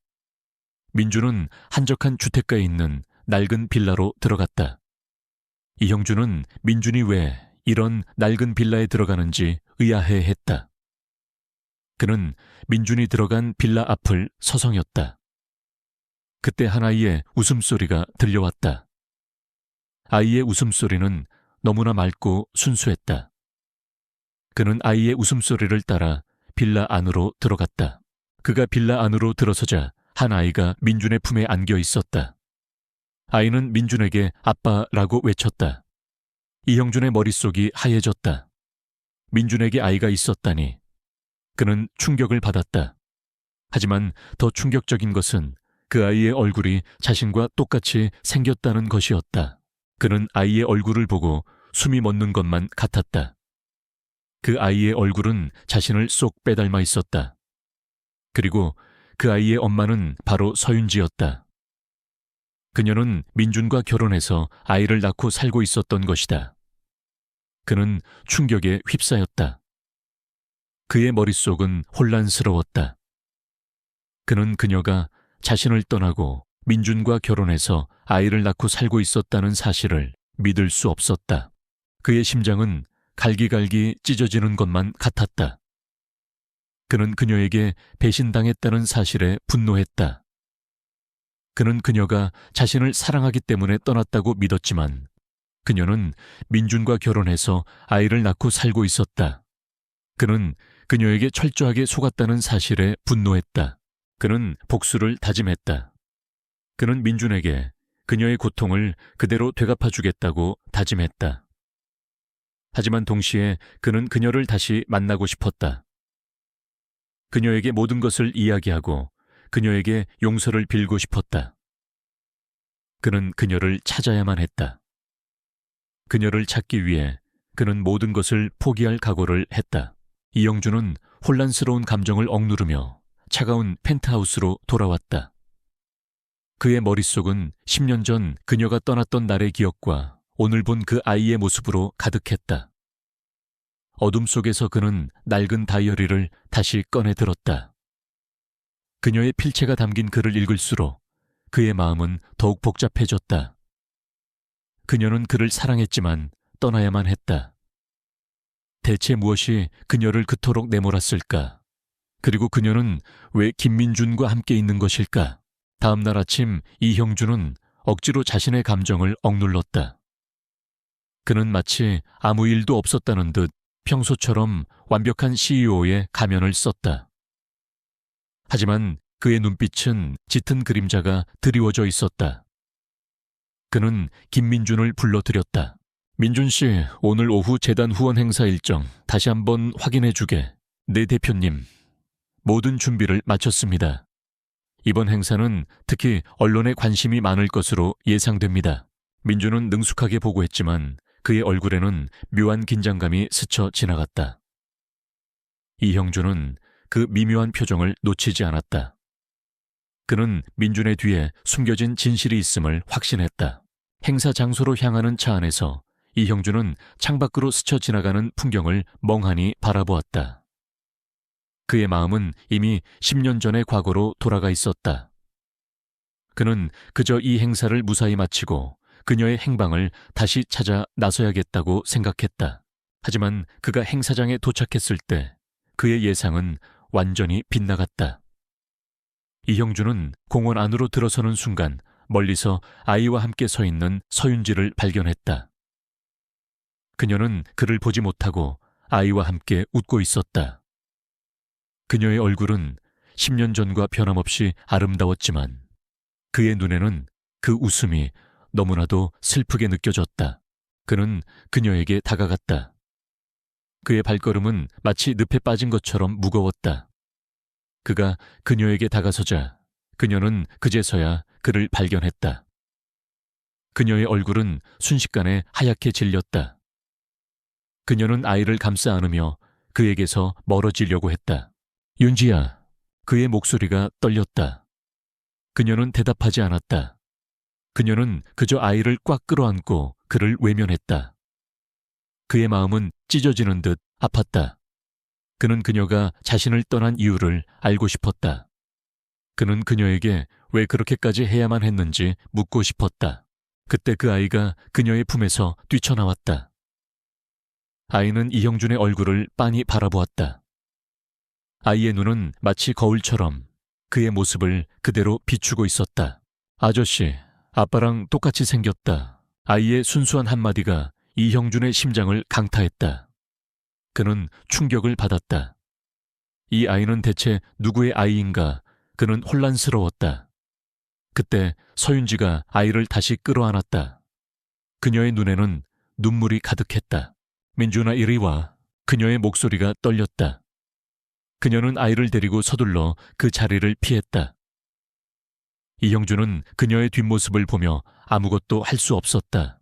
민준은 한적한 주택가에 있는 낡은 빌라로 들어갔다. 이형준은 민준이 왜 이런 낡은 빌라에 들어가는지 의아해했다. 그는 민준이 들어간 빌라 앞을 서성였다. 그때 한 아이의 웃음소리가 들려왔다. 아이의 웃음소리는 너무나 맑고 순수했다. 그는 아이의 웃음소리를 따라 빌라 안으로 들어갔다. 그가 빌라 안으로 들어서자 한 아이가 민준의 품에 안겨 있었다. 아이는 민준에게 아빠라고 외쳤다. 이형준의 머릿속이 하얘졌다. 민준에게 아이가 있었다니. 그는 충격을 받았다. 하지만 더 충격적인 것은 그 아이의 얼굴이 자신과 똑같이 생겼다는 것이었다. 그는 아이의 얼굴을 보고 숨이 멎는 것만 같았다. 그 아이의 얼굴은 자신을 쏙 빼닮아 있었다. 그리고 그 아이의 엄마는 바로 서윤지였다. 그녀는 민준과 결혼해서 아이를 낳고 살고 있었던 것이다. 그는 충격에 휩싸였다. 그의 머릿속은 혼란스러웠다. 그는 그녀가 자신을 떠나고 민준과 결혼해서 아이를 낳고 살고 있었다는 사실을 믿을 수 없었다. 그의 심장은 갈기갈기 찢어지는 것만 같았다. 그는 그녀에게 배신당했다는 사실에 분노했다. 그는 그녀가 자신을 사랑하기 때문에 떠났다고 믿었지만 그녀는 민준과 결혼해서 아이를 낳고 살고 있었다. 그는 그녀에게 철저하게 속았다는 사실에 분노했다. 그는 복수를 다짐했다. 그는 민준에게 그녀의 고통을 그대로 되갚아주겠다고 다짐했다. 하지만 동시에 그는 그녀를 다시 만나고 싶었다. 그녀에게 모든 것을 이야기하고 그녀에게 용서를 빌고 싶었다. 그는 그녀를 찾아야만 했다. 그녀를 찾기 위해 그는 모든 것을 포기할 각오를 했다. 이영준은 혼란스러운 감정을 억누르며 차가운 펜트하우스로 돌아왔다. 그의 머릿속은 10년 전 그녀가 떠났던 날의 기억과 오늘 본 그 아이의 모습으로 가득했다. 어둠 속에서 그는 낡은 다이어리를 다시 꺼내 들었다. 그녀의 필체가 담긴 글을 읽을수록 그의 마음은 더욱 복잡해졌다. 그녀는 그를 사랑했지만 떠나야만 했다. 대체 무엇이 그녀를 그토록 내몰았을까? 그리고 그녀는 왜 김민준과 함께 있는 것일까? 다음 날 아침 이형준은 억지로 자신의 감정을 억눌렀다. 그는 마치 아무 일도 없었다는 듯 평소처럼 완벽한 CEO의 가면을 썼다. 하지만 그의 눈빛은 짙은 그림자가 드리워져 있었다. 그는 김민준을 불러들였다. 민준 씨, 오늘 오후 재단 후원 행사 일정 다시 한번 확인해 주게. 네 대표님, 모든 준비를 마쳤습니다. 이번 행사는 특히 언론에 관심이 많을 것으로 예상됩니다. 민준은 능숙하게 보고했지만 그의 얼굴에는 묘한 긴장감이 스쳐 지나갔다. 이형준은 그 미묘한 표정을 놓치지 않았다. 그는 민준의 뒤에 숨겨진 진실이 있음을 확신했다. 행사 장소로 향하는 차 안에서 이형준은 창밖으로 스쳐 지나가는 풍경을 멍하니 바라보았다. 그의 마음은 이미 10년 전의 과거로 돌아가 있었다. 그는 그저 이 행사를 무사히 마치고 그녀의 행방을 다시 찾아 나서야겠다고 생각했다. 하지만 그가 행사장에 도착했을 때 그의 예상은 완전히 빗나갔다. 이형준은 공원 안으로 들어서는 순간 멀리서 아이와 함께 서 있는 서윤지를 발견했다. 그녀는 그를 보지 못하고 아이와 함께 웃고 있었다. 그녀의 얼굴은 10년 전과 변함없이 아름다웠지만 그의 눈에는 그 웃음이 너무나도 슬프게 느껴졌다. 그는 그녀에게 다가갔다. 그의 발걸음은 마치 늪에 빠진 것처럼 무거웠다. 그가 그녀에게 다가서자 그녀는 그제서야 그를 발견했다. 그녀의 얼굴은 순식간에 하얗게 질렸다. 그녀는 아이를 감싸 안으며 그에게서 멀어지려고 했다. 윤지야, 그의 목소리가 떨렸다. 그녀는 대답하지 않았다. 그녀는 그저 아이를 꽉 끌어안고 그를 외면했다. 그의 마음은 찢어지는 듯 아팠다. 그는 그녀가 자신을 떠난 이유를 알고 싶었다. 그는 그녀에게 왜 그렇게까지 해야만 했는지 묻고 싶었다. 그때 그 아이가 그녀의 품에서 뛰쳐나왔다. 아이는 이형준의 얼굴을 빤히 바라보았다. 아이의 눈은 마치 거울처럼 그의 모습을 그대로 비추고 있었다. 아저씨, 아빠랑 똑같이 생겼다. 아이의 순수한 한마디가 이형준의 심장을 강타했다. 그는 충격을 받았다. 이 아이는 대체 누구의 아이인가 그는 혼란스러웠다. 그때 서윤지가 아이를 다시 끌어안았다. 그녀의 눈에는 눈물이 가득했다. 민준아, 이리 와. 그녀의 목소리가 떨렸다. 그녀는 아이를 데리고 서둘러 그 자리를 피했다. 이형준은 그녀의 뒷모습을 보며 아무것도 할 수 없었다.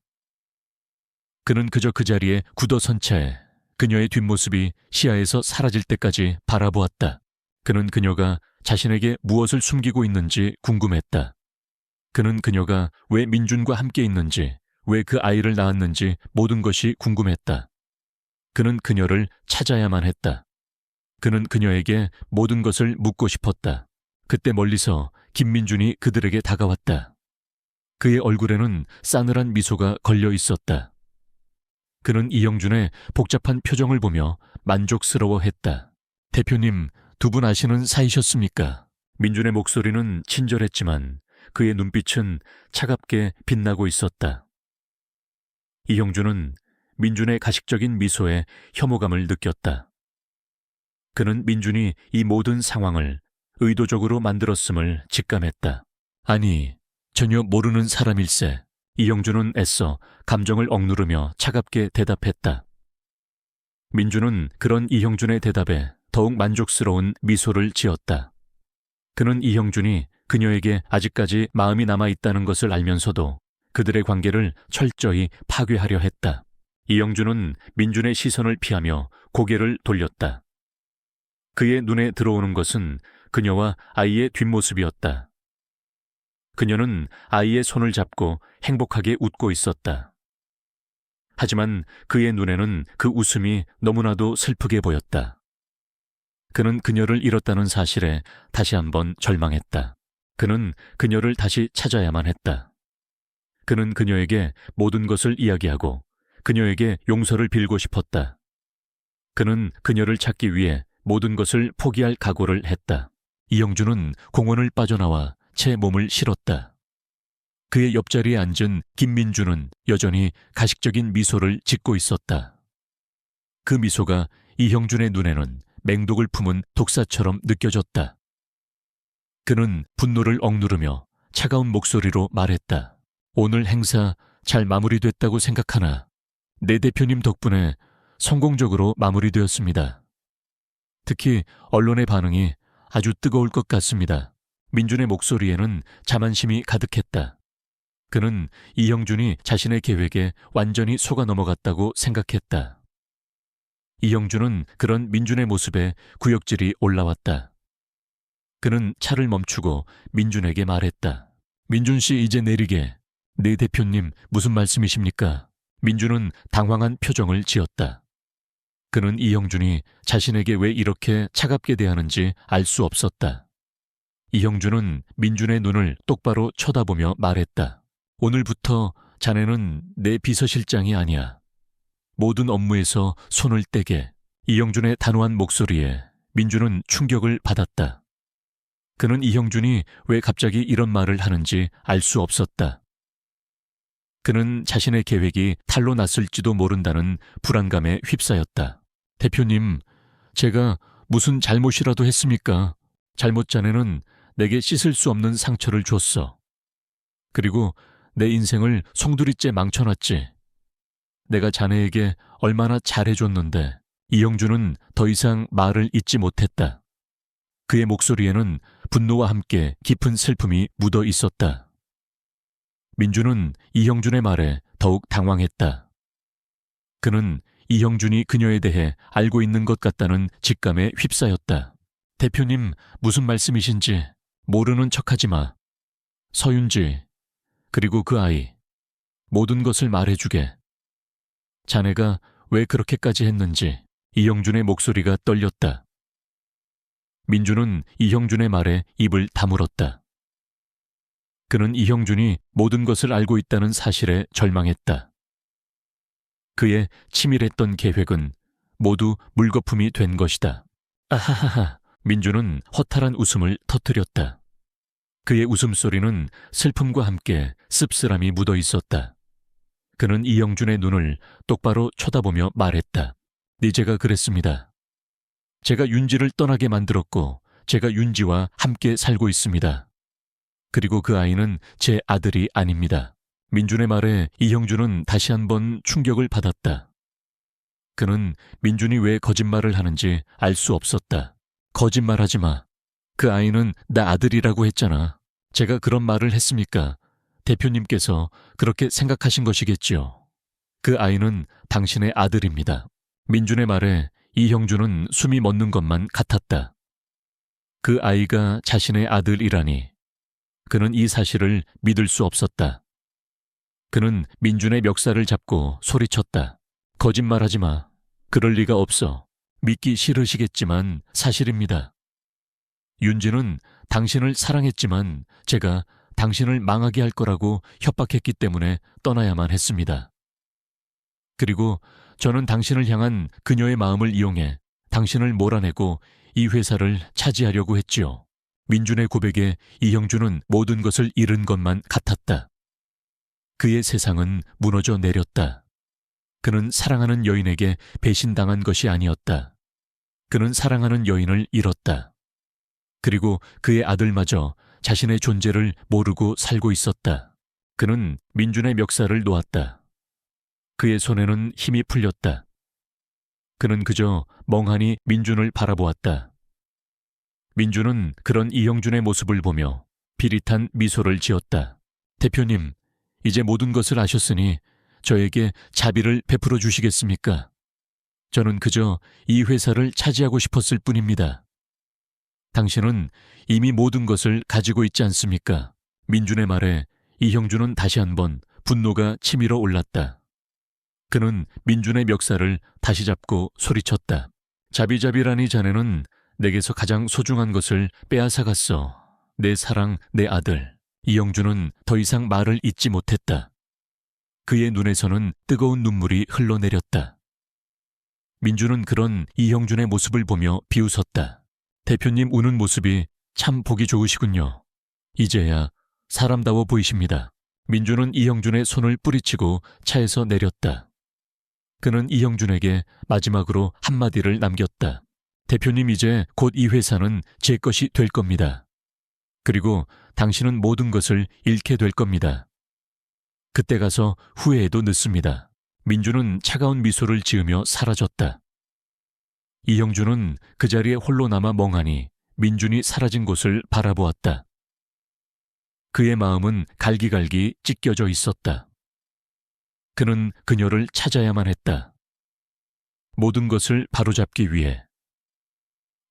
그는 그저 그 자리에 굳어선 채 그녀의 뒷모습이 시야에서 사라질 때까지 바라보았다. 그는 그녀가 자신에게 무엇을 숨기고 있는지 궁금했다. 그는 그녀가 왜 민준과 함께 있는지, 왜 그 아이를 낳았는지 모든 것이 궁금했다. 그는 그녀를 찾아야만 했다. 그는 그녀에게 모든 것을 묻고 싶었다. 그때 멀리서 김민준이 그들에게 다가왔다. 그의 얼굴에는 싸늘한 미소가 걸려 있었다. 그는 이형준의 복잡한 표정을 보며 만족스러워했다. 대표님, 두 분 아시는 사이셨습니까? 민준의 목소리는 친절했지만 그의 눈빛은 차갑게 빛나고 있었다. 이형준은 민준의 가식적인 미소에 혐오감을 느꼈다. 그는 민준이 이 모든 상황을 의도적으로 만들었음을 직감했다. 아니, 전혀 모르는 사람일세. 이형준은 애써 감정을 억누르며 차갑게 대답했다. 민준은 그런 이형준의 대답에 더욱 만족스러운 미소를 지었다. 그는 이형준이 그녀에게 아직까지 마음이 남아있다는 것을 알면서도 그들의 관계를 철저히 파괴하려 했다. 이형준은 민준의 시선을 피하며 고개를 돌렸다. 그의 눈에 들어오는 것은 그녀와 아이의 뒷모습이었다. 그녀는 아이의 손을 잡고 행복하게 웃고 있었다. 하지만 그의 눈에는 그 웃음이 너무나도 슬프게 보였다. 그는 그녀를 잃었다는 사실에 다시 한번 절망했다. 그는 그녀를 다시 찾아야만 했다. 그는 그녀에게 모든 것을 이야기하고 그녀에게 용서를 빌고 싶었다. 그는 그녀를 찾기 위해 모든 것을 포기할 각오를 했다. 이형준은 공원을 빠져나와 채 몸을 실었다. 그의 옆자리에 앉은 김민준은 여전히 가식적인 미소를 짓고 있었다. 그 미소가 이형준의 눈에는 맹독을 품은 독사처럼 느껴졌다. 그는 분노를 억누르며 차가운 목소리로 말했다. 오늘 행사 잘 마무리됐다고 생각하나 내 대표님 덕분에 성공적으로 마무리되었습니다. 특히 언론의 반응이 아주 뜨거울 것 같습니다. 민준의 목소리에는 자만심이 가득했다. 그는 이형준이 자신의 계획에 완전히 속아 넘어갔다고 생각했다. 이형준은 그런 민준의 모습에 구역질이 올라왔다. 그는 차를 멈추고 민준에게 말했다. 민준 씨, 이제 내리게. 네 대표님, 무슨 말씀이십니까? 민준은 당황한 표정을 지었다. 그는 이형준이 자신에게 왜 이렇게 차갑게 대하는지 알 수 없었다. 이형준은 민준의 눈을 똑바로 쳐다보며 말했다. 오늘부터 자네는 내 비서실장이 아니야. 모든 업무에서 손을 떼게. 이형준의 단호한 목소리에 민준은 충격을 받았다. 그는 이형준이 왜 갑자기 이런 말을 하는지 알 수 없었다. 그는 자신의 계획이 탈로 났을지도 모른다는 불안감에 휩싸였다. 대표님, 제가 무슨 잘못이라도 했습니까? 잘못 자네는 내게 씻을 수 없는 상처를 줬어. 그리고 내 인생을 송두리째 망쳐놨지. 내가 자네에게 얼마나 잘해줬는데. 이형준은 더 이상 말을 잇지 못했다. 그의 목소리에는 분노와 함께 깊은 슬픔이 묻어 있었다. 민준은 이형준의 말에 더욱 당황했다. 그는 이형준이 그녀에 대해 알고 있는 것 같다는 직감에 휩싸였다. 대표님, 무슨 말씀이신지 모르는 척하지 마. 서윤지, 그리고 그 아이, 모든 것을 말해주게. 자네가 왜 그렇게까지 했는지. 이형준의 목소리가 떨렸다. 민준은 이형준의 말에 입을 다물었다. 그는 이형준이 모든 것을 알고 있다는 사실에 절망했다. 그의 치밀했던 계획은 모두 물거품이 된 것이다. 아하하하. 민준은 허탈한 웃음을 터뜨렸다. 그의 웃음소리는 슬픔과 함께 씁쓸함이 묻어 있었다. 그는 이형준의 눈을 똑바로 쳐다보며 말했다. 네, 제가 그랬습니다. 제가 윤지를 떠나게 만들었고 제가 윤지와 함께 살고 있습니다. 그리고 그 아이는 제 아들이 아닙니다. 민준의 말에 이형준은 다시 한번 충격을 받았다. 그는 민준이 왜 거짓말을 하는지 알 수 없었다. 거짓말하지 마. 그 아이는 나 아들이라고 했잖아. 제가 그런 말을 했습니까? 대표님께서 그렇게 생각하신 것이겠지요. 그 아이는 당신의 아들입니다. 민준의 말에 이형준은 숨이 멎는 것만 같았다. 그 아이가 자신의 아들이라니. 그는 이 사실을 믿을 수 없었다. 그는 민준의 멱살을 잡고 소리쳤다. 거짓말하지 마. 그럴 리가 없어. 믿기 싫으시겠지만 사실입니다. 윤지는 당신을 사랑했지만 제가 당신을 망하게 할 거라고 협박했기 때문에 떠나야만 했습니다. 그리고 저는 당신을 향한 그녀의 마음을 이용해 당신을 몰아내고 이 회사를 차지하려고 했지요. 민준의 고백에 이형준은 모든 것을 잃은 것만 같았다. 그의 세상은 무너져 내렸다. 그는 사랑하는 여인에게 배신당한 것이 아니었다. 그는 사랑하는 여인을 잃었다. 그리고 그의 아들마저 자신의 존재를 모르고 살고 있었다. 그는 민준의 멱살을 놓았다. 그의 손에는 힘이 풀렸다. 그는 그저 멍하니 민준을 바라보았다. 민준은 그런 이형준의 모습을 보며 비릿한 미소를 지었다. 대표님, 이제 모든 것을 아셨으니 저에게 자비를 베풀어 주시겠습니까? 저는 그저 이 회사를 차지하고 싶었을 뿐입니다. 당신은 이미 모든 것을 가지고 있지 않습니까? 민준의 말에 이형준은 다시 한번 분노가 치밀어 올랐다. 그는 민준의 멱살을 다시 잡고 소리쳤다. 자비자비라니 자네는 내게서 가장 소중한 것을 빼앗아갔어. 내 사랑, 내 아들. 이형준은 더 이상 말을 잇지 못했다. 그의 눈에서는 뜨거운 눈물이 흘러내렸다. 민준은 그런 이형준의 모습을 보며 비웃었다. 대표님 우는 모습이 참 보기 좋으시군요. 이제야 사람다워 보이십니다. 민준은 이형준의 손을 뿌리치고 차에서 내렸다. 그는 이형준에게 마지막으로 한마디를 남겼다. 대표님 이제 곧 이 회사는 제 것이 될 겁니다. 그리고 당신은 모든 것을 잃게 될 겁니다. 그때 가서 후회해도 늦습니다. 민준은 차가운 미소를 지으며 사라졌다. 이형준은 그 자리에 홀로 남아 멍하니 민준이 사라진 곳을 바라보았다. 그의 마음은 갈기갈기 찢겨져 있었다. 그는 그녀를 찾아야만 했다. 모든 것을 바로잡기 위해.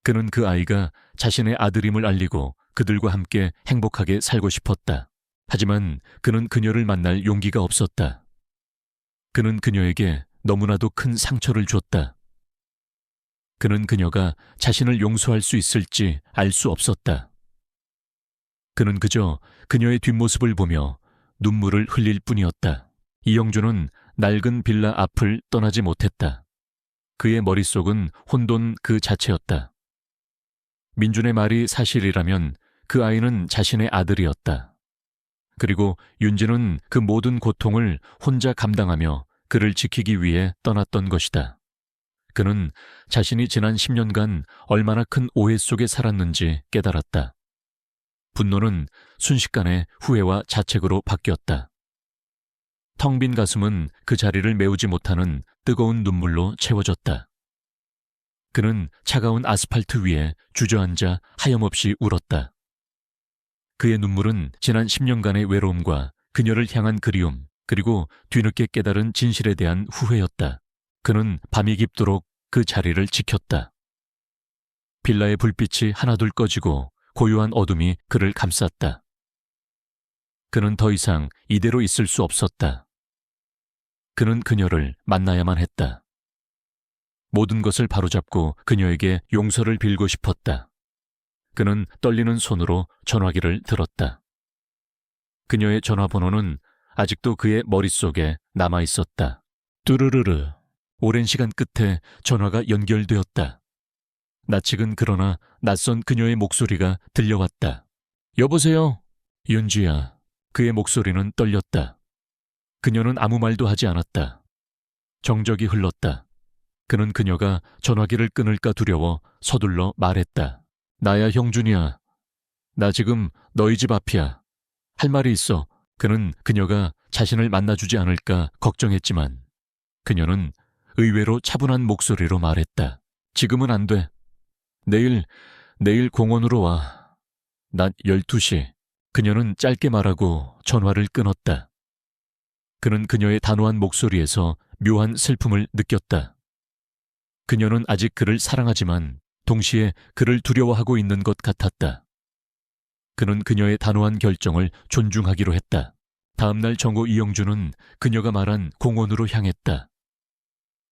그는 그 아이가 자신의 아들임을 알리고 그들과 함께 행복하게 살고 싶었다. 하지만 그는 그녀를 만날 용기가 없었다. 그는 그녀에게 너무나도 큰 상처를 줬다. 그는 그녀가 자신을 용서할 수 있을지 알 수 없었다. 그는 그저 그녀의 뒷모습을 보며 눈물을 흘릴 뿐이었다. 이형준은 낡은 빌라 앞을 떠나지 못했다. 그의 머릿속은 혼돈 그 자체였다. 민준의 말이 사실이라면 그 아이는 자신의 아들이었다. 그리고 윤지는 그 모든 고통을 혼자 감당하며 그를 지키기 위해 떠났던 것이다. 그는 자신이 지난 10년간 얼마나 큰 오해 속에 살았는지 깨달았다. 분노는 순식간에 후회와 자책으로 바뀌었다. 텅 빈 가슴은 그 자리를 메우지 못하는 뜨거운 눈물로 채워졌다. 그는 차가운 아스팔트 위에 주저앉아 하염없이 울었다. 그의 눈물은 지난 10년간의 외로움과 그녀를 향한 그리움, 그리고 뒤늦게 깨달은 진실에 대한 후회였다. 그는 밤이 깊도록 그 자리를 지켰다. 빌라의 불빛이 하나둘 꺼지고 고요한 어둠이 그를 감쌌다. 그는 더 이상 이대로 있을 수 없었다. 그는 그녀를 만나야만 했다. 모든 것을 바로잡고 그녀에게 용서를 빌고 싶었다. 그는 떨리는 손으로 전화기를 들었다. 그녀의 전화번호는 아직도 그의 머릿속에 남아 있었다. 뚜르르르. 오랜 시간 끝에 전화가 연결되었다. 낯익은 그러나 낯선 그녀의 목소리가 들려왔다. 여보세요? 윤지야. 그의 목소리는 떨렸다. 그녀는 아무 말도 하지 않았다. 정적이 흘렀다. 그는 그녀가 전화기를 끊을까 두려워 서둘러 말했다. 나야, 형준이야. 나 지금 너희 집 앞이야. 할 말이 있어. 그는 그녀가 자신을 만나주지 않을까 걱정했지만 그녀는 의외로 차분한 목소리로 말했다. 지금은 안 돼. 내일 공원으로 와. 낮 12시. 그녀는 짧게 말하고 전화를 끊었다. 그는 그녀의 단호한 목소리에서 묘한 슬픔을 느꼈다. 그녀는 아직 그를 사랑하지만 동시에 그를 두려워하고 있는 것 같았다. 그는 그녀의 단호한 결정을 존중하기로 했다. 다음날 정오 이영주는 그녀가 말한 공원으로 향했다.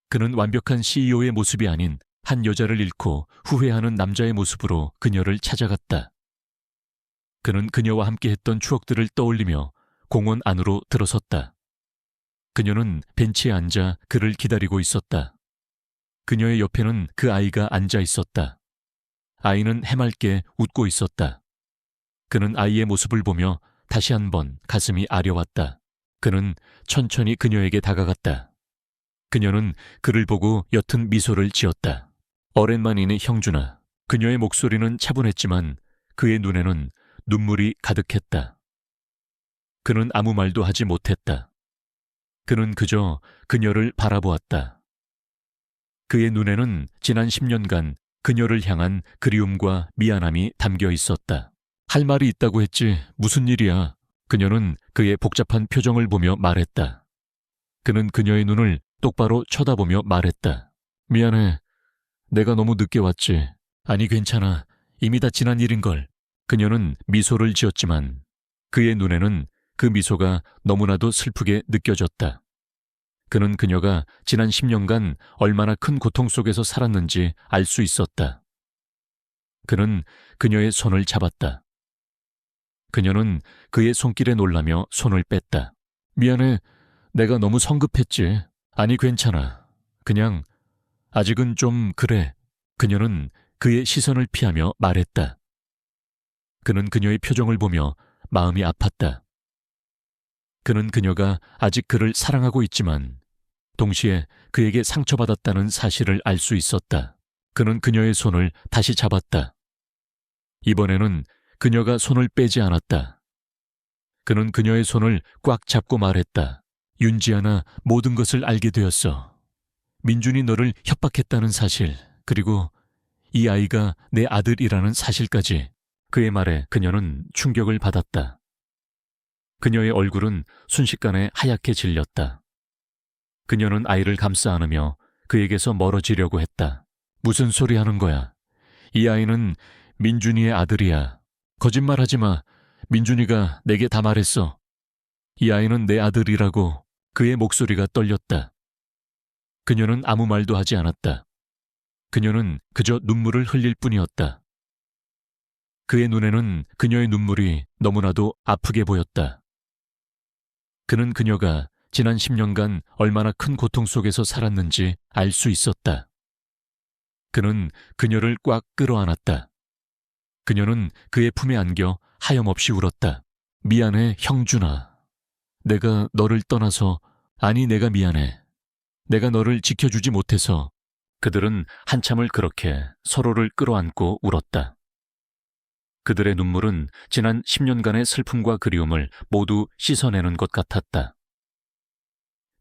그는 완벽한 CEO의 모습이 아닌 한 여자를 잃고 후회하는 남자의 모습으로 그녀를 찾아갔다. 그는 그녀와 함께 했던 추억들을 떠올리며 공원 안으로 들어섰다. 그녀는 벤치에 앉아 그를 기다리고 있었다. 그녀의 옆에는 그 아이가 앉아 있었다. 아이는 해맑게 웃고 있었다. 그는 아이의 모습을 보며 다시 한번 가슴이 아려왔다. 그는 천천히 그녀에게 다가갔다. 그녀는 그를 보고 옅은 미소를 지었다. 오랜만이네, 형준아. 그녀의 목소리는 차분했지만 그의 눈에는 눈물이 가득했다. 그는 아무 말도 하지 못했다. 그는 그저 그녀를 바라보았다. 그의 눈에는 지난 10년간 그녀를 향한 그리움과 미안함이 담겨 있었다. 할 말이 있다고 했지 무슨 일이야. 그녀는 그의 복잡한 표정을 보며 말했다. 그는 그녀의 눈을 똑바로 쳐다보며 말했다. 미안해. 내가 너무 늦게 왔지. 아니, 괜찮아. 이미 다 지난 일인걸. 그녀는 미소를 지었지만 그의 눈에는 그 미소가 너무나도 슬프게 느껴졌다. 그는 그녀가 지난 10년간 얼마나 큰 고통 속에서 살았는지 알 수 있었다. 그는 그녀의 손을 잡았다. 그녀는 그의 손길에 놀라며 손을 뺐다. 미안해. 내가 너무 성급했지. 아니, 괜찮아. 그냥 아직은 좀 그래. 그녀는 그의 시선을 피하며 말했다. 그는 그녀의 표정을 보며 마음이 아팠다. 그는 그녀가 아직 그를 사랑하고 있지만 동시에 그에게 상처받았다는 사실을 알 수 있었다. 그는 그녀의 손을 다시 잡았다. 이번에는 그녀가 손을 빼지 않았다. 그는 그녀의 손을 꽉 잡고 말했다. 윤지아나, 모든 것을 알게 되었어. 민준이 너를 협박했다는 사실, 그리고 이 아이가 내 아들이라는 사실까지. 그의 말에 그녀는 충격을 받았다. 그녀의 얼굴은 순식간에 하얗게 질렸다. 그녀는 아이를 감싸 안으며 그에게서 멀어지려고 했다. 무슨 소리 하는 거야? 이 아이는 민준이의 아들이야. 거짓말하지 마. 민준이가 내게 다 말했어. 이 아이는 내 아들이라고. 그의 목소리가 떨렸다. 그녀는 아무 말도 하지 않았다. 그녀는 그저 눈물을 흘릴 뿐이었다. 그의 눈에는 그녀의 눈물이 너무나도 아프게 보였다. 그는 그녀가 지난 10년간 얼마나 큰 고통 속에서 살았는지 알 수 있었다. 그는 그녀를 꽉 끌어안았다. 그녀는 그의 품에 안겨 하염없이 울었다. 미안해, 형준아. 내가 너를 떠나서, 아니, 내가 미안해. 내가 너를 지켜주지 못해서. 그들은 한참을 그렇게 서로를 끌어안고 울었다. 그들의 눈물은 지난 10년간의 슬픔과 그리움을 모두 씻어내는 것 같았다.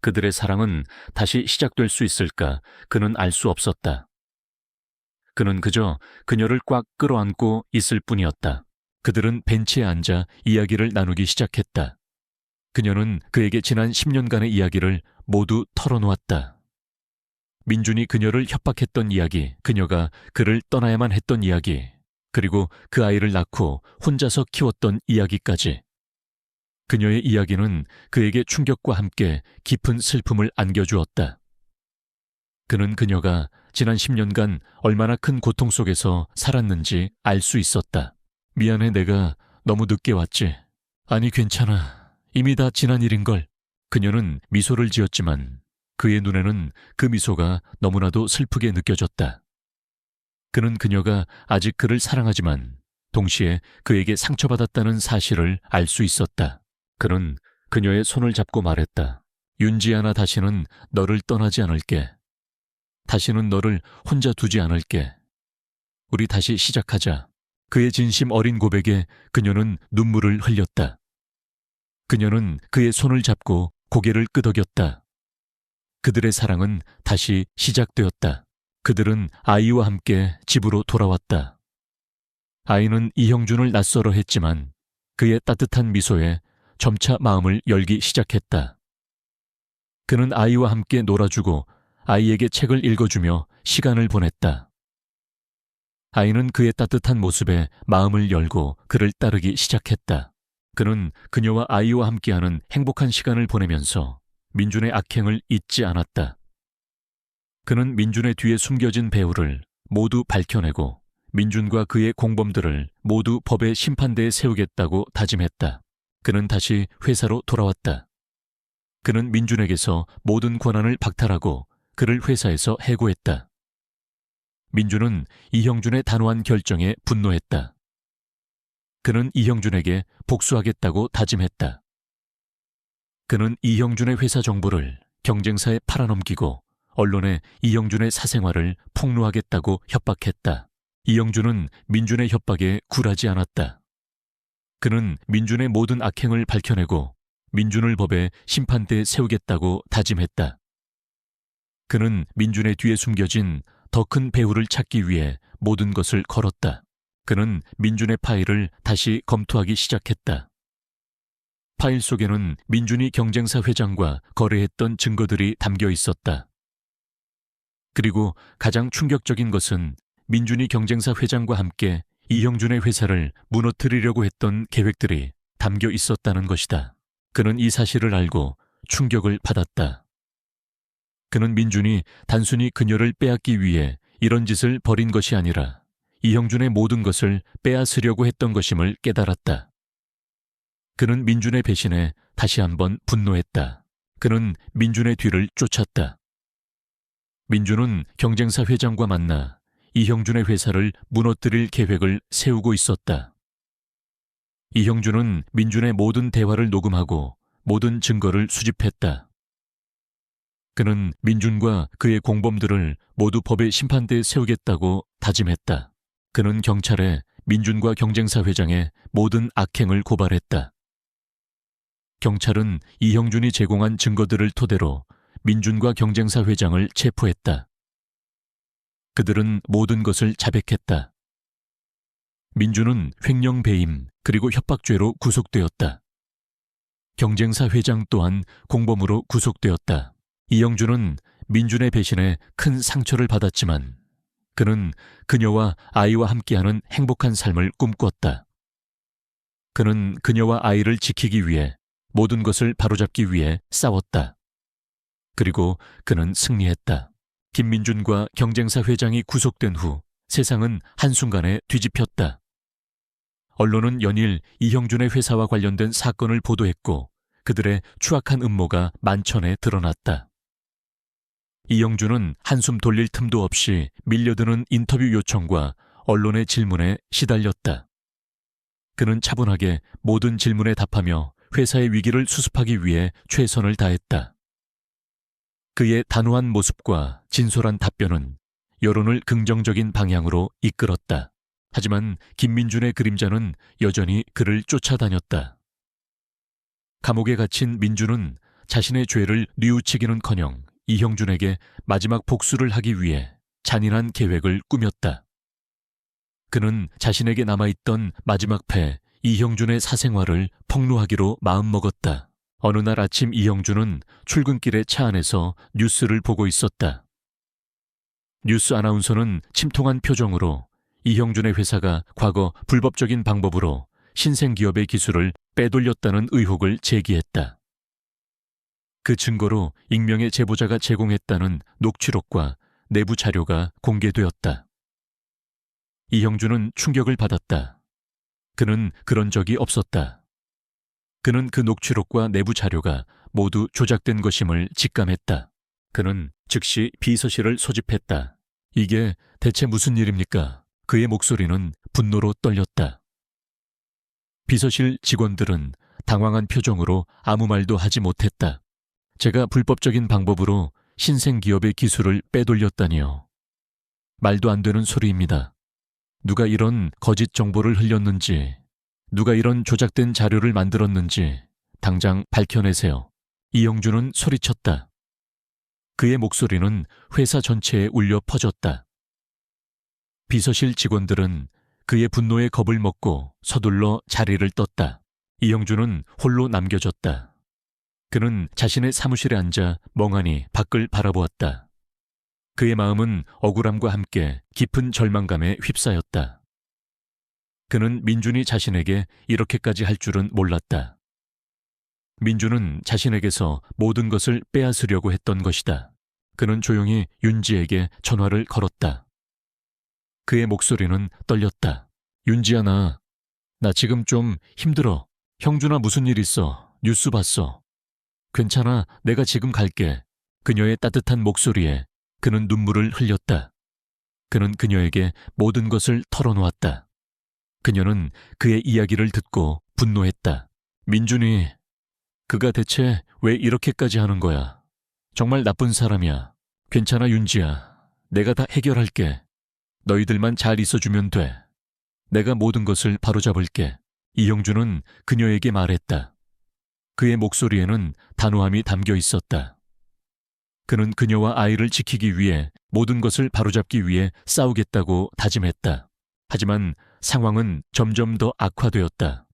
그들의 사랑은 다시 시작될 수 있을까 그는 알 수 없었다. 그는 그저 그녀를 꽉 끌어안고 있을 뿐이었다. 그들은 벤치에 앉아 이야기를 나누기 시작했다. 그녀는 그에게 지난 10년간의 이야기를 모두 털어놓았다. 민준이 그녀를 협박했던 이야기, 그녀가 그를 떠나야만 했던 이야기, 그리고 그 아이를 낳고 혼자서 키웠던 이야기까지. 그녀의 이야기는 그에게 충격과 함께 깊은 슬픔을 안겨주었다. 그는 그녀가 지난 10년간 얼마나 큰 고통 속에서 살았는지 알 수 있었다. 미안해, 내가 너무 늦게 왔지. 아니, 괜찮아. 이미 다 지난 일인걸. 그녀는 미소를 지었지만 그의 눈에는 그 미소가 너무나도 슬프게 느껴졌다. 그는 그녀가 아직 그를 사랑하지만 동시에 그에게 상처받았다는 사실을 알 수 있었다. 그는 그녀의 손을 잡고 말했다. 윤지아나, 다시는 너를 떠나지 않을게. 다시는 너를 혼자 두지 않을게. 우리 다시 시작하자. 그의 진심 어린 고백에 그녀는 눈물을 흘렸다. 그녀는 그의 손을 잡고 고개를 끄덕였다. 그들의 사랑은 다시 시작되었다. 그들은 아이와 함께 집으로 돌아왔다. 아이는 이형준을 낯설어 했지만 그의 따뜻한 미소에 점차 마음을 열기 시작했다. 그는 아이와 함께 놀아주고 아이에게 책을 읽어주며 시간을 보냈다. 아이는 그의 따뜻한 모습에 마음을 열고 그를 따르기 시작했다. 그는 그녀와 아이와 함께하는 행복한 시간을 보내면서 민준의 악행을 잊지 않았다. 그는 민준의 뒤에 숨겨진 배후를 모두 밝혀내고 민준과 그의 공범들을 모두 법의 심판대에 세우겠다고 다짐했다. 그는 다시 회사로 돌아왔다. 그는 민준에게서 모든 권한을 박탈하고 그를 회사에서 해고했다. 민준은 이형준의 단호한 결정에 분노했다. 그는 이형준에게 복수하겠다고 다짐했다. 그는 이형준의 회사 정보를 경쟁사에 팔아넘기고 언론에 이형준의 사생활을 폭로하겠다고 협박했다. 이형준은 민준의 협박에 굴하지 않았다. 그는 민준의 모든 악행을 밝혀내고 민준을 법의 심판대에 세우겠다고 다짐했다. 그는 민준의 뒤에 숨겨진 더 큰 배후를 찾기 위해 모든 것을 걸었다. 그는 민준의 파일을 다시 검토하기 시작했다. 파일 속에는 민준이 경쟁사 회장과 거래했던 증거들이 담겨 있었다. 그리고 가장 충격적인 것은 민준이 경쟁사 회장과 함께 이형준의 회사를 무너뜨리려고 했던 계획들이 담겨 있었다는 것이다. 그는 이 사실을 알고 충격을 받았다. 그는 민준이 단순히 그녀를 빼앗기 위해 이런 짓을 벌인 것이 아니라 이형준의 모든 것을 빼앗으려고 했던 것임을 깨달았다. 그는 민준의 배신에 다시 한번 분노했다. 그는 민준의 뒤를 쫓았다. 민준은 경쟁사 회장과 만나 이형준의 회사를 무너뜨릴 계획을 세우고 있었다. 이형준은 민준의 모든 대화를 녹음하고 모든 증거를 수집했다. 그는 민준과 그의 공범들을 모두 법의 심판대에 세우겠다고 다짐했다. 그는 경찰에 민준과 경쟁사 회장의 모든 악행을 고발했다. 경찰은 이형준이 제공한 증거들을 토대로 민준과 경쟁사 회장을 체포했다. 그들은 모든 것을 자백했다. 민준은 횡령 배임 그리고 협박죄로 구속되었다. 경쟁사 회장 또한 공범으로 구속되었다. 이형준은 민준의 배신에 큰 상처를 받았지만 그는 그녀와 아이와 함께하는 행복한 삶을 꿈꿨다. 그는 그녀와 아이를 지키기 위해 모든 것을 바로잡기 위해 싸웠다. 그리고 그는 승리했다. 김민준과 경쟁사 회장이 구속된 후 세상은 한순간에 뒤집혔다. 언론은 연일 이형준의 회사와 관련된 사건을 보도했고 그들의 추악한 음모가 만천에 드러났다. 이형준은 한숨 돌릴 틈도 없이 밀려드는 인터뷰 요청과 언론의 질문에 시달렸다. 그는 차분하게 모든 질문에 답하며 회사의 위기를 수습하기 위해 최선을 다했다. 그의 단호한 모습과 진솔한 답변은 여론을 긍정적인 방향으로 이끌었다. 하지만 김민준의 그림자는 여전히 그를 쫓아다녔다. 감옥에 갇힌 민준은 자신의 죄를 뉘우치기는커녕 이형준에게 마지막 복수를 하기 위해 잔인한 계획을 꾸몄다. 그는 자신에게 남아있던 마지막 패 이형준의 사생활을 폭로하기로 마음먹었다. 어느 날 아침 이형준은 출근길에 차 안에서 뉴스를 보고 있었다. 뉴스 아나운서는 침통한 표정으로 이형준의 회사가 과거 불법적인 방법으로 신생기업의 기술을 빼돌렸다는 의혹을 제기했다. 그 증거로 익명의 제보자가 제공했다는 녹취록과 내부 자료가 공개되었다. 이형준은 충격을 받았다. 그는 그런 적이 없었다. 그는 그 녹취록과 내부 자료가 모두 조작된 것임을 직감했다. 그는 즉시 비서실을 소집했다. 이게 대체 무슨 일입니까? 그의 목소리는 분노로 떨렸다. 비서실 직원들은 당황한 표정으로 아무 말도 하지 못했다. 제가 불법적인 방법으로 신생기업의 기술을 빼돌렸다니요. 말도 안 되는 소리입니다. 누가 이런 거짓 정보를 흘렸는지, 누가 이런 조작된 자료를 만들었는지 당장 밝혀내세요. 이영주는 소리쳤다. 그의 목소리는 회사 전체에 울려 퍼졌다. 비서실 직원들은 그의 분노에 겁을 먹고 서둘러 자리를 떴다. 이영주는 홀로 남겨졌다. 그는 자신의 사무실에 앉아 멍하니 밖을 바라보았다. 그의 마음은 억울함과 함께 깊은 절망감에 휩싸였다. 그는 민준이 자신에게 이렇게까지 할 줄은 몰랐다. 민준은 자신에게서 모든 것을 빼앗으려고 했던 것이다. 그는 조용히 윤지에게 전화를 걸었다. 그의 목소리는 떨렸다. 윤지야, 나 지금 좀 힘들어. 형준아, 무슨 일 있어? 뉴스 봤어. 괜찮아, 내가 지금 갈게. 그녀의 따뜻한 목소리에 그는 눈물을 흘렸다. 그는 그녀에게 모든 것을 털어놓았다. 그녀는 그의 이야기를 듣고 분노했다. 민준이, 그가 대체 왜 이렇게까지 하는 거야? 정말 나쁜 사람이야. 괜찮아, 윤지야. 내가 다 해결할게. 너희들만 잘 있어주면 돼. 내가 모든 것을 바로잡을게. 이형준은 그녀에게 말했다. 그의 목소리에는 단호함이 담겨 있었다. 그는 그녀와 아이를 지키기 위해 모든 것을 바로잡기 위해 싸우겠다고 다짐했다. 하지만 상황은 점점 더 악화되었다.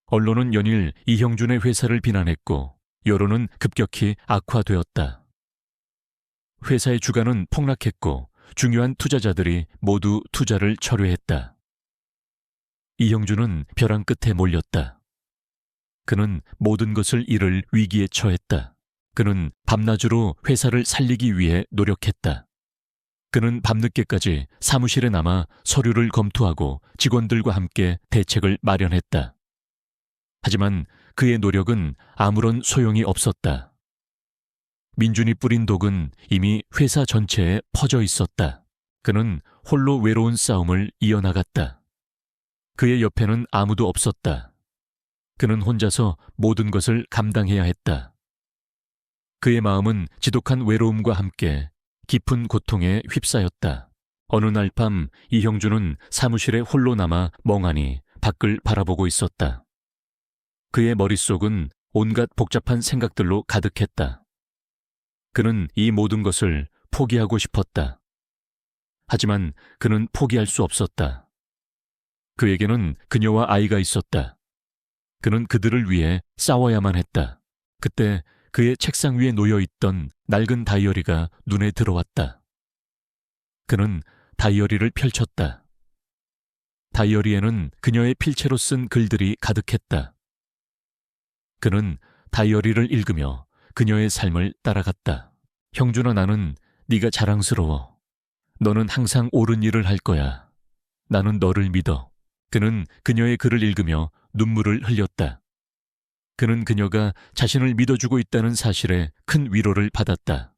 언론은 연일 이형준의 회사를 비난했고 여론은 급격히 악화되었다. 회사의 주가는 폭락했고 중요한 투자자들이 모두 투자를 철회했다. 이형준은 벼랑 끝에 몰렸다. 그는 모든 것을 잃을 위기에 처했다. 그는 밤낮으로 회사를 살리기 위해 노력했다. 그는 밤늦게까지 사무실에 남아 서류를 검토하고 직원들과 함께 대책을 마련했다. 하지만 그의 노력은 아무런 소용이 없었다. 민준이 뿌린 독은 이미 회사 전체에 퍼져 있었다. 그는 홀로 외로운 싸움을 이어나갔다. 그의 옆에는 아무도 없었다. 그는 혼자서 모든 것을 감당해야 했다. 그의 마음은 지독한 외로움과 함께 깊은 고통에 휩싸였다. 어느 날 밤 이형준은 사무실에 홀로 남아 멍하니 밖을 바라보고 있었다. 그의 머릿속은 온갖 복잡한 생각들로 가득했다. 그는 이 모든 것을 포기하고 싶었다. 하지만 그는 포기할 수 없었다. 그에게는 그녀와 아이가 있었다. 그는 그들을 위해 싸워야만 했다. 그때 그의 책상 위에 놓여있던 낡은 다이어리가 눈에 들어왔다. 그는 다이어리를 펼쳤다. 다이어리에는 그녀의 필체로 쓴 글들이 가득했다. 그는 다이어리를 읽으며 그녀의 삶을 따라갔다. 형준아, 나는 네가 자랑스러워. 너는 항상 옳은 일을 할 거야. 나는 너를 믿어. 그는 그녀의 글을 읽으며 눈물을 흘렸다. 그는 그녀가 자신을 믿어주고 있다는 사실에 큰 위로를 받았다.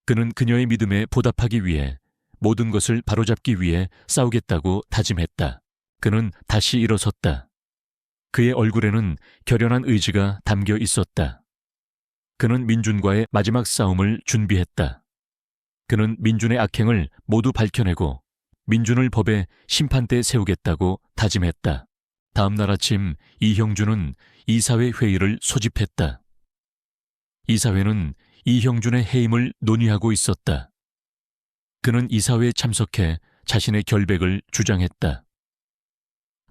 그는 그녀의 믿음에 보답하기 위해 모든 것을 바로잡기 위해 싸우겠다고 다짐했다. 그는 다시 일어섰다. 그의 얼굴에는 결연한 의지가 담겨 있었다. 그는 민준과의 마지막 싸움을 준비했다. 그는 민준의 악행을 모두 밝혀내고 민준을 법의 심판대에 세우겠다고 다짐했다. 다음 날 아침 이형준은 이사회 회의를 소집했다. 이사회는 이형준의 해임을 논의하고 있었다. 그는 이사회에 참석해 자신의 결백을 주장했다.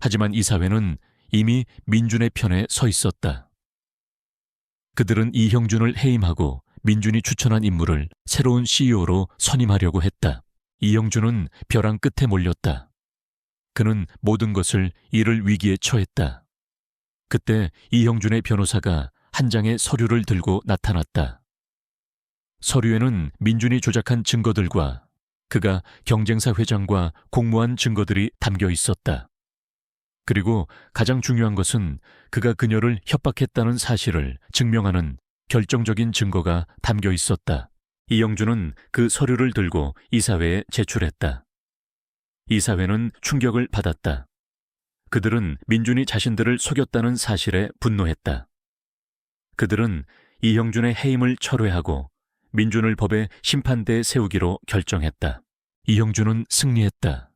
하지만 이사회는 이미 민준의 편에 서 있었다. 그들은 이형준을 해임하고 민준이 추천한 인물을 새로운 CEO로 선임하려고 했다. 이형준은 벼랑 끝에 몰렸다. 그는 모든 것을 잃을 위기에 처했다. 그때 이형준의 변호사가 한 장의 서류를 들고 나타났다. 서류에는 민준이 조작한 증거들과 그가 경쟁사 회장과 공모한 증거들이 담겨 있었다. 그리고 가장 중요한 것은 그가 그녀를 협박했다는 사실을 증명하는 결정적인 증거가 담겨 있었다. 이영준은 그 서류를 들고 이사회에 제출했다. 이사회는 충격을 받았다. 그들은 민준이 자신들을 속였다는 사실에 분노했다. 그들은 이형준의 해임을 철회하고 민준을 법의 심판대에 세우기로 결정했다. 이형준은 승리했다.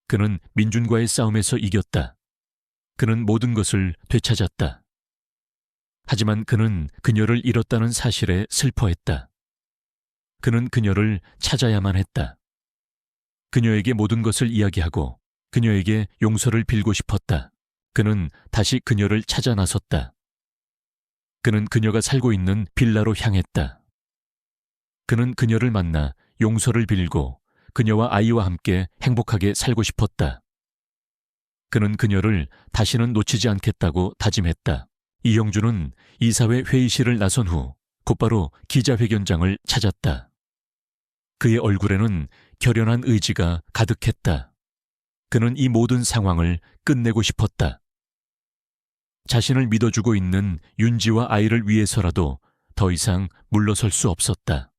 그는 민준과의 싸움에서 이겼다. 그는 모든 것을 되찾았다. 하지만 그는 그녀를 잃었다는 사실에 슬퍼했다. 그는 그녀를 찾아야만 했다. 그녀에게 모든 것을 이야기하고 그녀에게 용서를 빌고 싶었다. 그는 다시 그녀를 찾아 나섰다. 그는 그녀가 살고 있는 빌라로 향했다. 그는 그녀를 만나 용서를 빌고 그녀와 아이와 함께 행복하게 살고 싶었다. 그는 그녀를 다시는 놓치지 않겠다고 다짐했다. 이형준은 이사회 회의실을 나선 후 곧바로 기자회견장을 찾았다. 그의 얼굴에는 결연한 의지가 가득했다. 그는 이 모든 상황을 끝내고 싶었다. 자신을 믿어주고 있는 윤지와 아이를 위해서라도 더 이상 물러설 수 없었다.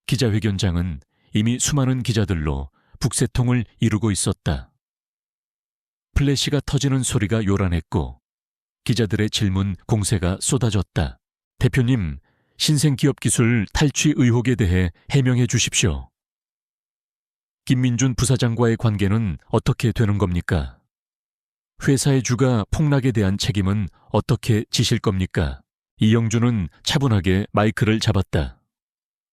기자회견장은 이미 수많은 기자들로 북새통을 이루고 있었다. 플래시가 터지는 소리가 요란했고 기자들의 질문 공세가 쏟아졌다. 대표님, 신생기업기술 탈취 의혹에 대해 해명해 주십시오. 김민준 부사장과의 관계는 어떻게 되는 겁니까? 회사의 주가 폭락에 대한 책임은 어떻게 지실 겁니까? 이형준은 차분하게 마이크를 잡았다.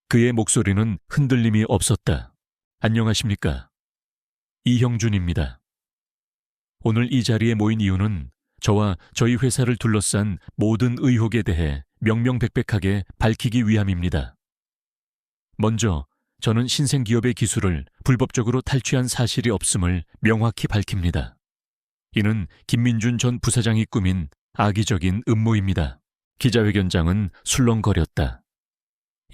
그의 목소리는 흔들림이 없었다. 안녕하십니까? 이형준입니다. 오늘 이 자리에 모인 이유는 저와 저희 회사를 둘러싼 모든 의혹에 대해 명명백백하게 밝히기 위함입니다. 먼저 저는 신생기업의 기술을 불법적으로 탈취한 사실이 없음을 명확히 밝힙니다. 이는 김민준 전 부사장이 꾸민 악의적인 음모입니다. 기자회견장은 술렁거렸다.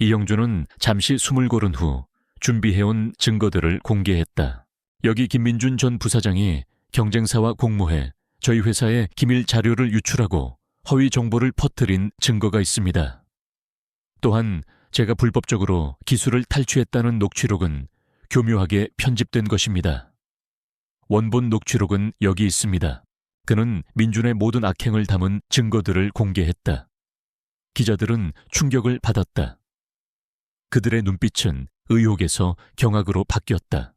이형준은 잠시 숨을 고른 후 준비해온 증거들을 공개했다. 여기 김민준 전 부사장이 경쟁사와 공모해 저희 회사에 기밀 자료를 유출하고 허위 정보를 퍼뜨린 증거가 있습니다. 또한 제가 불법적으로 기술을 탈취했다는 녹취록은 교묘하게 편집된 것입니다. 원본 녹취록은 여기 있습니다. 그는 민준의 모든 악행을 담은 증거들을 공개했다. 기자들은 충격을 받았다. 그들의 눈빛은 의혹에서 경악으로 바뀌었다.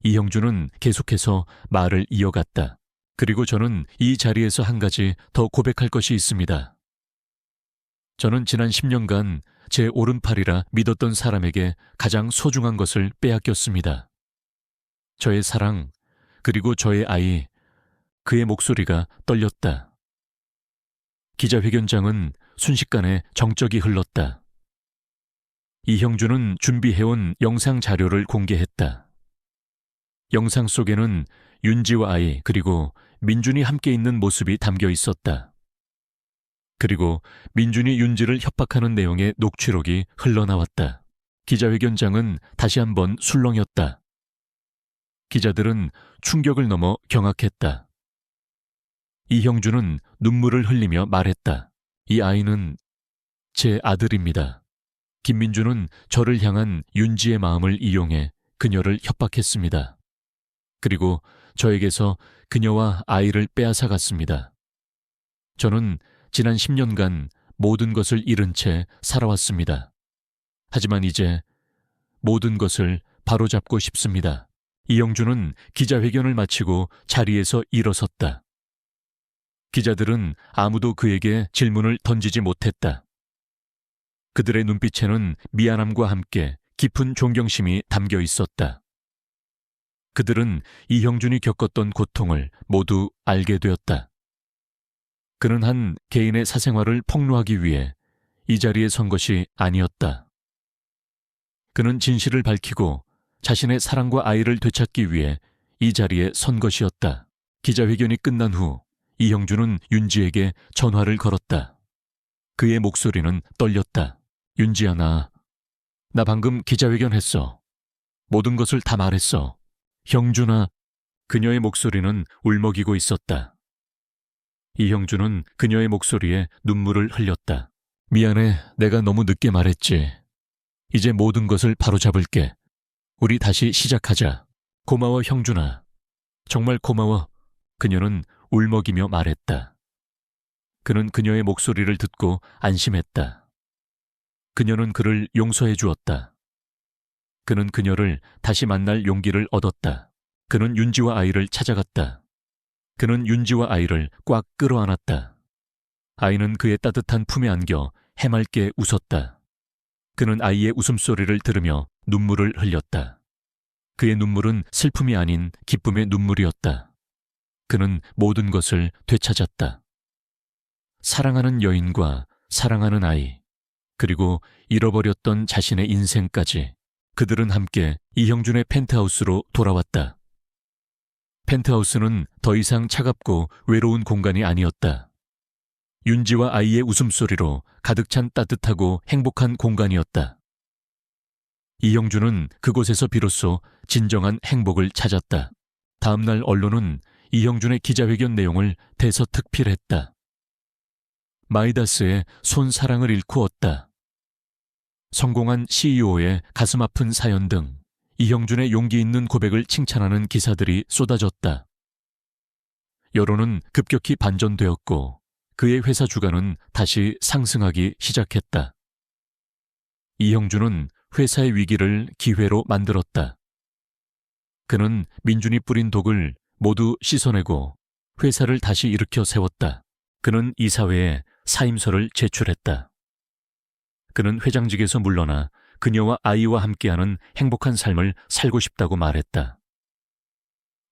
이형준은 계속해서 말을 이어갔다. 그리고 저는 이 자리에서 한 가지 더 고백할 것이 있습니다. 저는 지난 10년간 제 오른팔이라 믿었던 사람에게 가장 소중한 것을 빼앗겼습니다. 저의 사랑, 그리고 저의 아이, 그의 목소리가 떨렸다. 기자회견장은 순식간에 정적이 흘렀다. 이형준은 준비해온 영상 자료를 공개했다. 영상 속에는 윤지와 아이 그리고 민준이 함께 있는 모습이 담겨 있었다. 그리고 민준이 윤지를 협박하는 내용의 녹취록이 흘러나왔다. 기자회견장은 다시 한번 술렁였다. 기자들은 충격을 넘어 경악했다. 이형준은 눈물을 흘리며 말했다. 이 아이는 제 아들입니다. 김민준은 저를 향한 윤지의 마음을 이용해 그녀를 협박했습니다. 그리고 저에게서 그녀와 아이를 빼앗아 갔습니다. 저는 지난 10년간 모든 것을 잃은 채 살아왔습니다. 하지만 이제 모든 것을 바로잡고 싶습니다. 이형준은 기자회견을 마치고 자리에서 일어섰다. 기자들은 아무도 그에게 질문을 던지지 못했다. 그들의 눈빛에는 미안함과 함께 깊은 존경심이 담겨 있었다. 그들은 이형준이 겪었던 고통을 모두 알게 되었다. 그는 한 개인의 사생활을 폭로하기 위해 이 자리에 선 것이 아니었다. 그는 진실을 밝히고 자신의 사랑과 아이를 되찾기 위해 이 자리에 선 것이었다. 기자회견이 끝난 후 이형준은 윤지에게 전화를 걸었다. 그의 목소리는 떨렸다. 윤지야, 나 방금 기자회견 했어. 모든 것을 다 말했어. 형준아. 그녀의 목소리는 울먹이고 있었다. 이형준은 그녀의 목소리에 눈물을 흘렸다. 미안해, 내가 너무 늦게 말했지. 이제 모든 것을 바로잡을게. 우리 다시 시작하자. 고마워, 형준아. 정말 고마워. 그녀는 울먹이며 말했다. 그는 그녀의 목소리를 듣고 안심했다. 그녀는 그를 용서해 주었다. 그는 그녀를 다시 만날 용기를 얻었다. 그는 윤지와 아이를 찾아갔다. 그는 윤지와 아이를 꽉 끌어안았다. 아이는 그의 따뜻한 품에 안겨 해맑게 웃었다. 그는 아이의 웃음소리를 들으며 눈물을 흘렸다. 그의 눈물은 슬픔이 아닌 기쁨의 눈물이었다. 그는 모든 것을 되찾았다. 사랑하는 여인과 사랑하는 아이, 그리고 잃어버렸던 자신의 인생까지 그들은 함께 이형준의 펜트하우스로 돌아왔다. 펜트하우스는 더 이상 차갑고 외로운 공간이 아니었다. 윤지와 아이의 웃음소리로 가득 찬 따뜻하고 행복한 공간이었다. 이형준은 그곳에서 비로소 진정한 행복을 찾았다. 다음 날 언론은 이형준의 기자회견 내용을 대서특필했다. 마이다스의 손사랑을 잃고 얻다. 성공한 CEO의 가슴 아픈 사연 등 이형준의 용기 있는 고백을 칭찬하는 기사들이 쏟아졌다. 여론은 급격히 반전되었고 그의 회사 주가는 다시 상승하기 시작했다. 이형준은 회사의 위기를 기회로 만들었다. 그는 민준이 뿌린 독을 모두 씻어내고 회사를 다시 일으켜 세웠다. 그는 이사회에 사임서를 제출했다. 그는 회장직에서 물러나 그녀와 아이와 함께하는 행복한 삶을 살고 싶다고 말했다.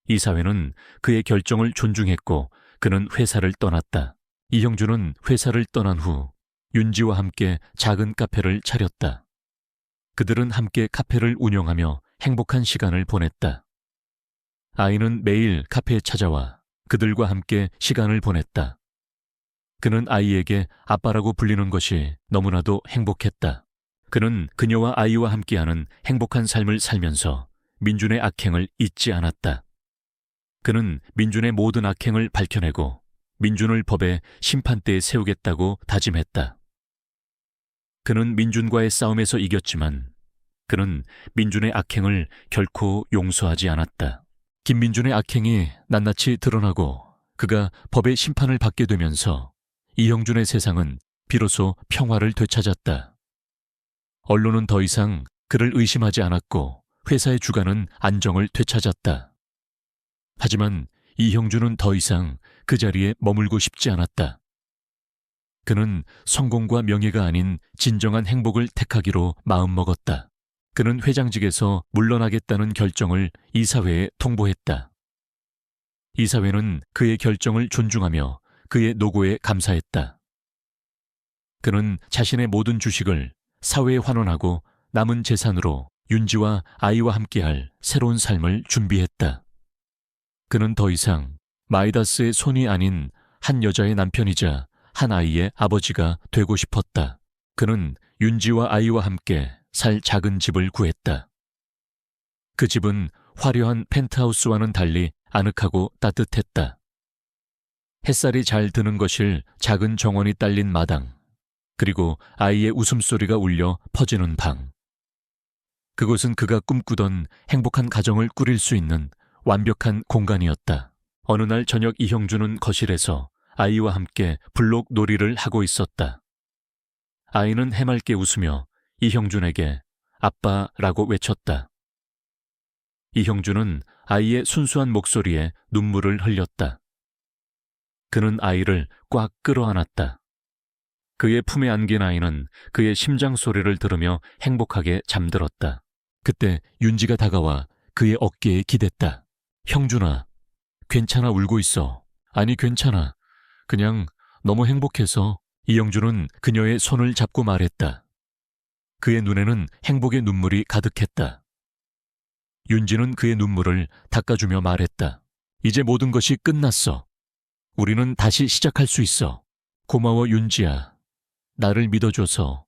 이사회는 그의 결정을 존중했고 그는 회사를 떠났다. 이형준은 회사를 떠난 후 윤지와 함께 작은 카페를 차렸다. 그들은 함께 카페를 운영하며 행복한 시간을 보냈다. 아이는 매일 카페에 찾아와 그들과 함께 시간을 보냈다. 그는 아이에게 아빠라고 불리는 것이 너무나도 행복했다. 그는 그녀와 아이와 함께하는 행복한 삶을 살면서 민준의 악행을 잊지 않았다. 그는 민준의 모든 악행을 밝혀내고 민준을 법의 심판대에 세우겠다고 다짐했다. 그는 민준과의 싸움에서 이겼지만 그는 민준의 악행을 결코 용서하지 않았다. 김민준의 악행이 낱낱이 드러나고 그가 법의 심판을 받게 되면서 이형준의 세상은 비로소 평화를 되찾았다. 언론은 더 이상 그를 의심하지 않았고 회사의 주가는 안정을 되찾았다. 하지만 이형준은 더 이상 그 자리에 머물고 싶지 않았다. 그는 성공과 명예가 아닌 진정한 행복을 택하기로 마음먹었다. 그는 회장직에서 물러나겠다는 결정을 이사회에 통보했다. 이사회는 그의 결정을 존중하며 그의 노고에 감사했다. 그는 자신의 모든 주식을 사회에 환원하고 남은 재산으로 윤지와 아이와 함께할 새로운 삶을 준비했다. 그는 더 이상 마이다스의 손이 아닌 한 여자의 남편이자 한 아이의 아버지가 되고 싶었다. 그는 윤지와 아이와 함께 살 작은 집을 구했다. 그 집은 화려한 펜트하우스와는 달리 아늑하고 따뜻했다. 햇살이 잘 드는 거실, 작은 정원이 딸린 마당, 그리고 아이의 웃음소리가 울려 퍼지는 방. 그곳은 그가 꿈꾸던 행복한 가정을 꾸릴 수 있는 완벽한 공간이었다. 어느 날 저녁 이형준은 거실에서 아이와 함께 블록 놀이를 하고 있었다. 아이는 해맑게 웃으며 이형준에게 아빠라고 외쳤다. 이형준은 아이의 순수한 목소리에 눈물을 흘렸다. 그는 아이를 꽉 끌어안았다. 그의 품에 안긴 아이는 그의 심장 소리를 들으며 행복하게 잠들었다. 그때 윤지가 다가와 그의 어깨에 기댔다. 형준아, 괜찮아, 울고 있어. 아니, 괜찮아. 그냥 너무 행복해서. 이형준은 그녀의 손을 잡고 말했다. 그의 눈에는 행복의 눈물이 가득했다. 윤지는 그의 눈물을 닦아주며 말했다. 이제 모든 것이 끝났어. 우리는 다시 시작할 수 있어. 고마워, 윤지야. 나를 믿어줘서,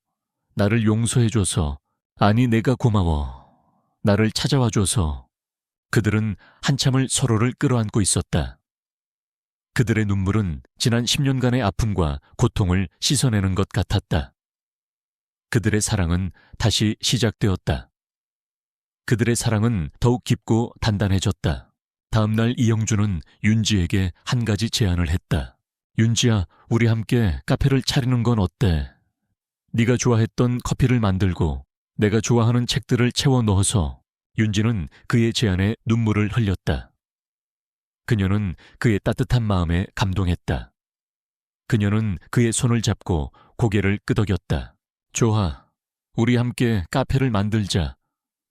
나를 용서해줘서, 아니, 내가 고마워. 나를 찾아와줘서. 그들은 한참을 서로를 끌어안고 있었다. 그들의 눈물은 지난 10년간의 아픔과 고통을 씻어내는 것 같았다. 그들의 사랑은 다시 시작되었다. 그들의 사랑은 더욱 깊고 단단해졌다. 다음 날 이형준은 윤지에게 한 가지 제안을 했다. 윤지야, 우리 함께 카페를 차리는 건 어때? 네가 좋아했던 커피를 만들고 내가 좋아하는 책들을 채워 넣어서 윤지는 그의 제안에 눈물을 흘렸다. 그녀는 그의 따뜻한 마음에 감동했다. 그녀는 그의 손을 잡고 고개를 끄덕였다. 좋아. 우리 함께 카페를 만들자.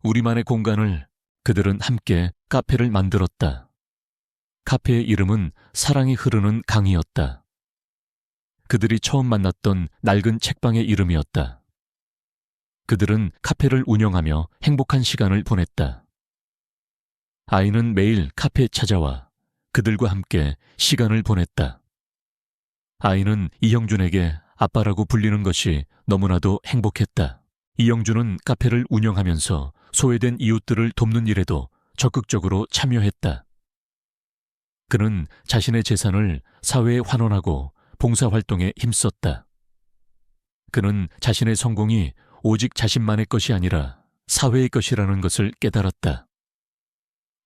우리만의 공간을. 그들은 함께 카페를 만들었다. 카페의 이름은 사랑이 흐르는 강이었다. 그들이 처음 만났던 낡은 책방의 이름이었다. 그들은 카페를 운영하며 행복한 시간을 보냈다. 아이는 매일 카페에 찾아와 그들과 함께 시간을 보냈다. 아이는 이형준에게 아빠라고 불리는 것이 너무나도 행복했다. 이형준은 카페를 운영하면서 소외된 이웃들을 돕는 일에도 적극적으로 참여했다. 그는 자신의 재산을 사회에 환원하고 봉사활동에 힘썼다. 그는 자신의 성공이 오직 자신만의 것이 아니라 사회의 것이라는 것을 깨달았다.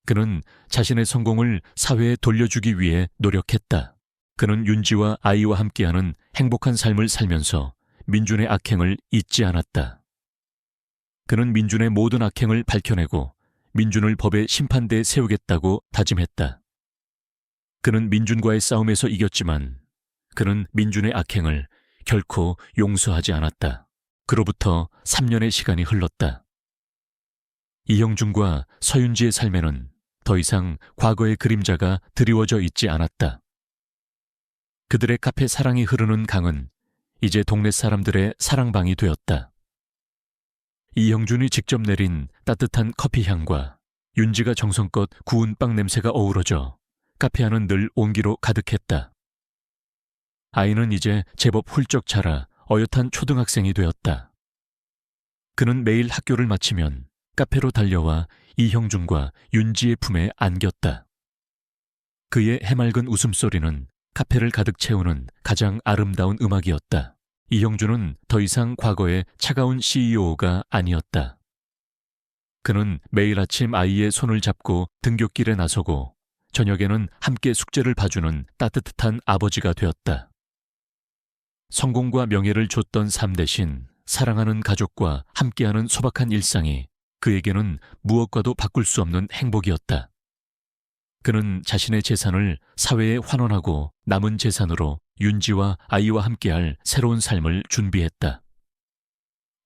그는 자신의 성공을 사회에 돌려주기 위해 노력했다. 그는 윤지와 아이와 함께하는 행복한 삶을 살면서 민준의 악행을 잊지 않았다. 그는 민준의 모든 악행을 밝혀내고 민준을 법의 심판대에 세우겠다고 다짐했다. 그는 민준과의 싸움에서 이겼지만 그는 민준의 악행을 결코 용서하지 않았다. 그로부터 3년의 시간이 흘렀다. 이형준과 서윤지의 삶에는 더 이상 과거의 그림자가 드리워져 있지 않았다. 그들의 카페 사랑이 흐르는 강은 이제 동네 사람들의 사랑방이 되었다. 이형준이 직접 내린 따뜻한 커피 향과 윤지가 정성껏 구운 빵 냄새가 어우러져 카페 안은 늘 온기로 가득했다. 아이는 이제 제법 훌쩍 자라 어엿한 초등학생이 되었다. 그는 매일 학교를 마치면 카페로 달려와 이형준과 윤지의 품에 안겼다. 그의 해맑은 웃음소리는 카페를 가득 채우는 가장 아름다운 음악이었다. 이형준은 더 이상 과거의 차가운 CEO가 아니었다. 그는 매일 아침 아이의 손을 잡고 등굣길에 나서고 저녁에는 함께 숙제를 봐주는 따뜻한 아버지가 되었다. 성공과 명예를 줬던 삶 대신 사랑하는 가족과 함께하는 소박한 일상이 그에게는 무엇과도 바꿀 수 없는 행복이었다. 그는 자신의 재산을 사회에 환원하고 남은 재산으로 윤지와 아이와 함께할 새로운 삶을 준비했다.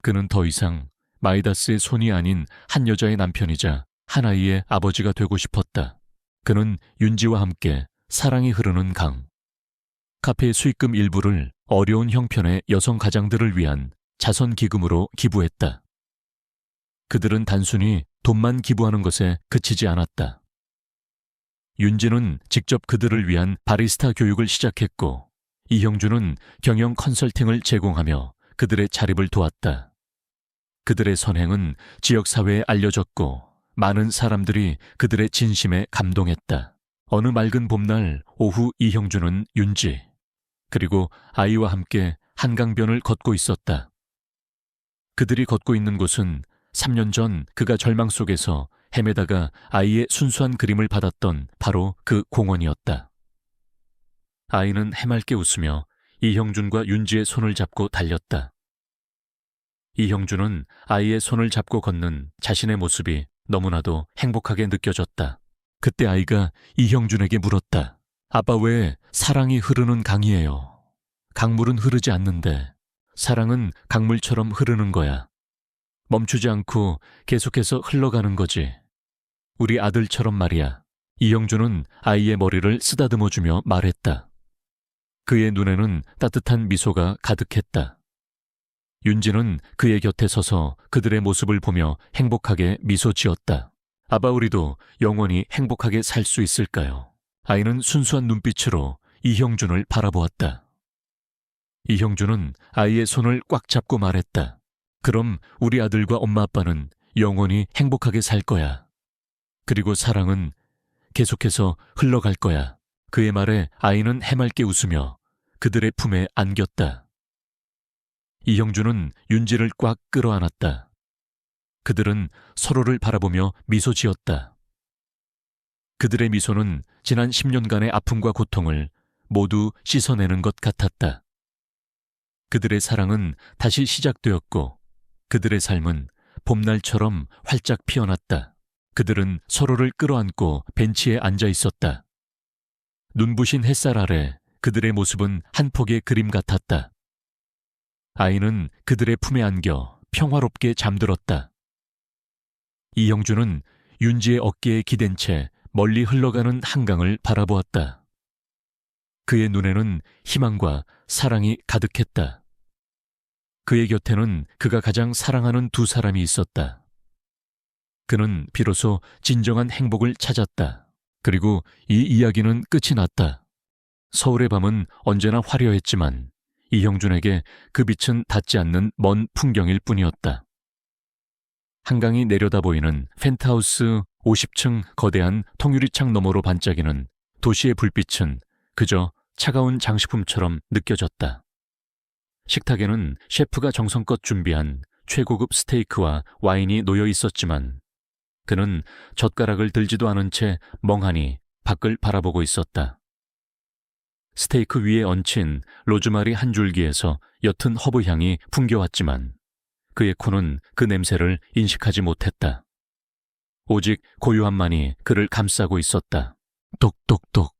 그는 더 이상 마이다스의 손이 아닌 한 여자의 남편이자 한 아이의 아버지가 되고 싶었다. 그는 윤지와 함께 사랑이 흐르는 강, 카페의 수익금 일부를 어려운 형편의 여성 가장들을 위한 자선기금으로 기부했다. 그들은 단순히 돈만 기부하는 것에 그치지 않았다. 윤지는 직접 그들을 위한 바리스타 교육을 시작했고 이형준은 경영 컨설팅을 제공하며 그들의 자립을 도왔다. 그들의 선행은 지역사회에 알려졌고 많은 사람들이 그들의 진심에 감동했다. 어느 맑은 봄날 오후 이형준은 윤지 그리고 아이와 함께 한강변을 걷고 있었다. 그들이 걷고 있는 곳은 3년 전 그가 절망 속에서 헤매다가 아이의 순수한 그림을 받았던 바로 그 공원이었다. 아이는 해맑게 웃으며 이형준과 윤지의 손을 잡고 달렸다. 이형준은 아이의 손을 잡고 걷는 자신의 모습이 너무나도 행복하게 느껴졌다. 그때 아이가 이형준에게 물었다. 아빠, 왜 사랑이 흐르는 강이에요? 강물은 흐르지 않는데 사랑은 강물처럼 흐르는 거야. 멈추지 않고 계속해서 흘러가는 거지. 우리 아들처럼 말이야. 이형준은 아이의 머리를 쓰다듬어주며 말했다. 그의 눈에는 따뜻한 미소가 가득했다. 윤지는 그의 곁에 서서 그들의 모습을 보며 행복하게 미소 지었다. 아빠, 우리도 영원히 행복하게 살 수 있을까요? 아이는 순수한 눈빛으로 이형준을 바라보았다. 이형준은 아이의 손을 꽉 잡고 말했다. 그럼 우리 아들과 엄마 아빠는 영원히 행복하게 살 거야. 그리고 사랑은 계속해서 흘러갈 거야. 그의 말에 아이는 해맑게 웃으며 그들의 품에 안겼다. 이형준은 윤지를 꽉 끌어안았다. 그들은 서로를 바라보며 미소 지었다. 그들의 미소는 지난 10년간의 아픔과 고통을 모두 씻어내는 것 같았다. 그들의 사랑은 다시 시작되었고 그들의 삶은 봄날처럼 활짝 피어났다. 그들은 서로를 끌어안고 벤치에 앉아 있었다. 눈부신 햇살 아래 그들의 모습은 한 폭의 그림 같았다. 아이는 그들의 품에 안겨 평화롭게 잠들었다. 이형준은 윤지의 어깨에 기댄 채 멀리 흘러가는 한강을 바라보았다. 그의 눈에는 희망과 사랑이 가득했다. 그의 곁에는 그가 가장 사랑하는 두 사람이 있었다. 그는 비로소 진정한 행복을 찾았다. 그리고 이 이야기는 끝이 났다. 서울의 밤은 언제나 화려했지만 이형준에게 그 빛은 닿지 않는 먼 풍경일 뿐이었다. 한강이 내려다 보이는 펜트하우스 50층 거대한 통유리창 너머로 반짝이는 도시의 불빛은 그저 차가운 장식품처럼 느껴졌다. 식탁에는 셰프가 정성껏 준비한 최고급 스테이크와 와인이 놓여 있었지만 그는 젓가락을 들지도 않은 채 멍하니 밖을 바라보고 있었다. 스테이크 위에 얹힌 로즈마리 한 줄기에서 옅은 허브 향이 풍겨왔지만 그의 코는 그 냄새를 인식하지 못했다. 오직 고요함만이 그를 감싸고 있었다. 똑똑똑.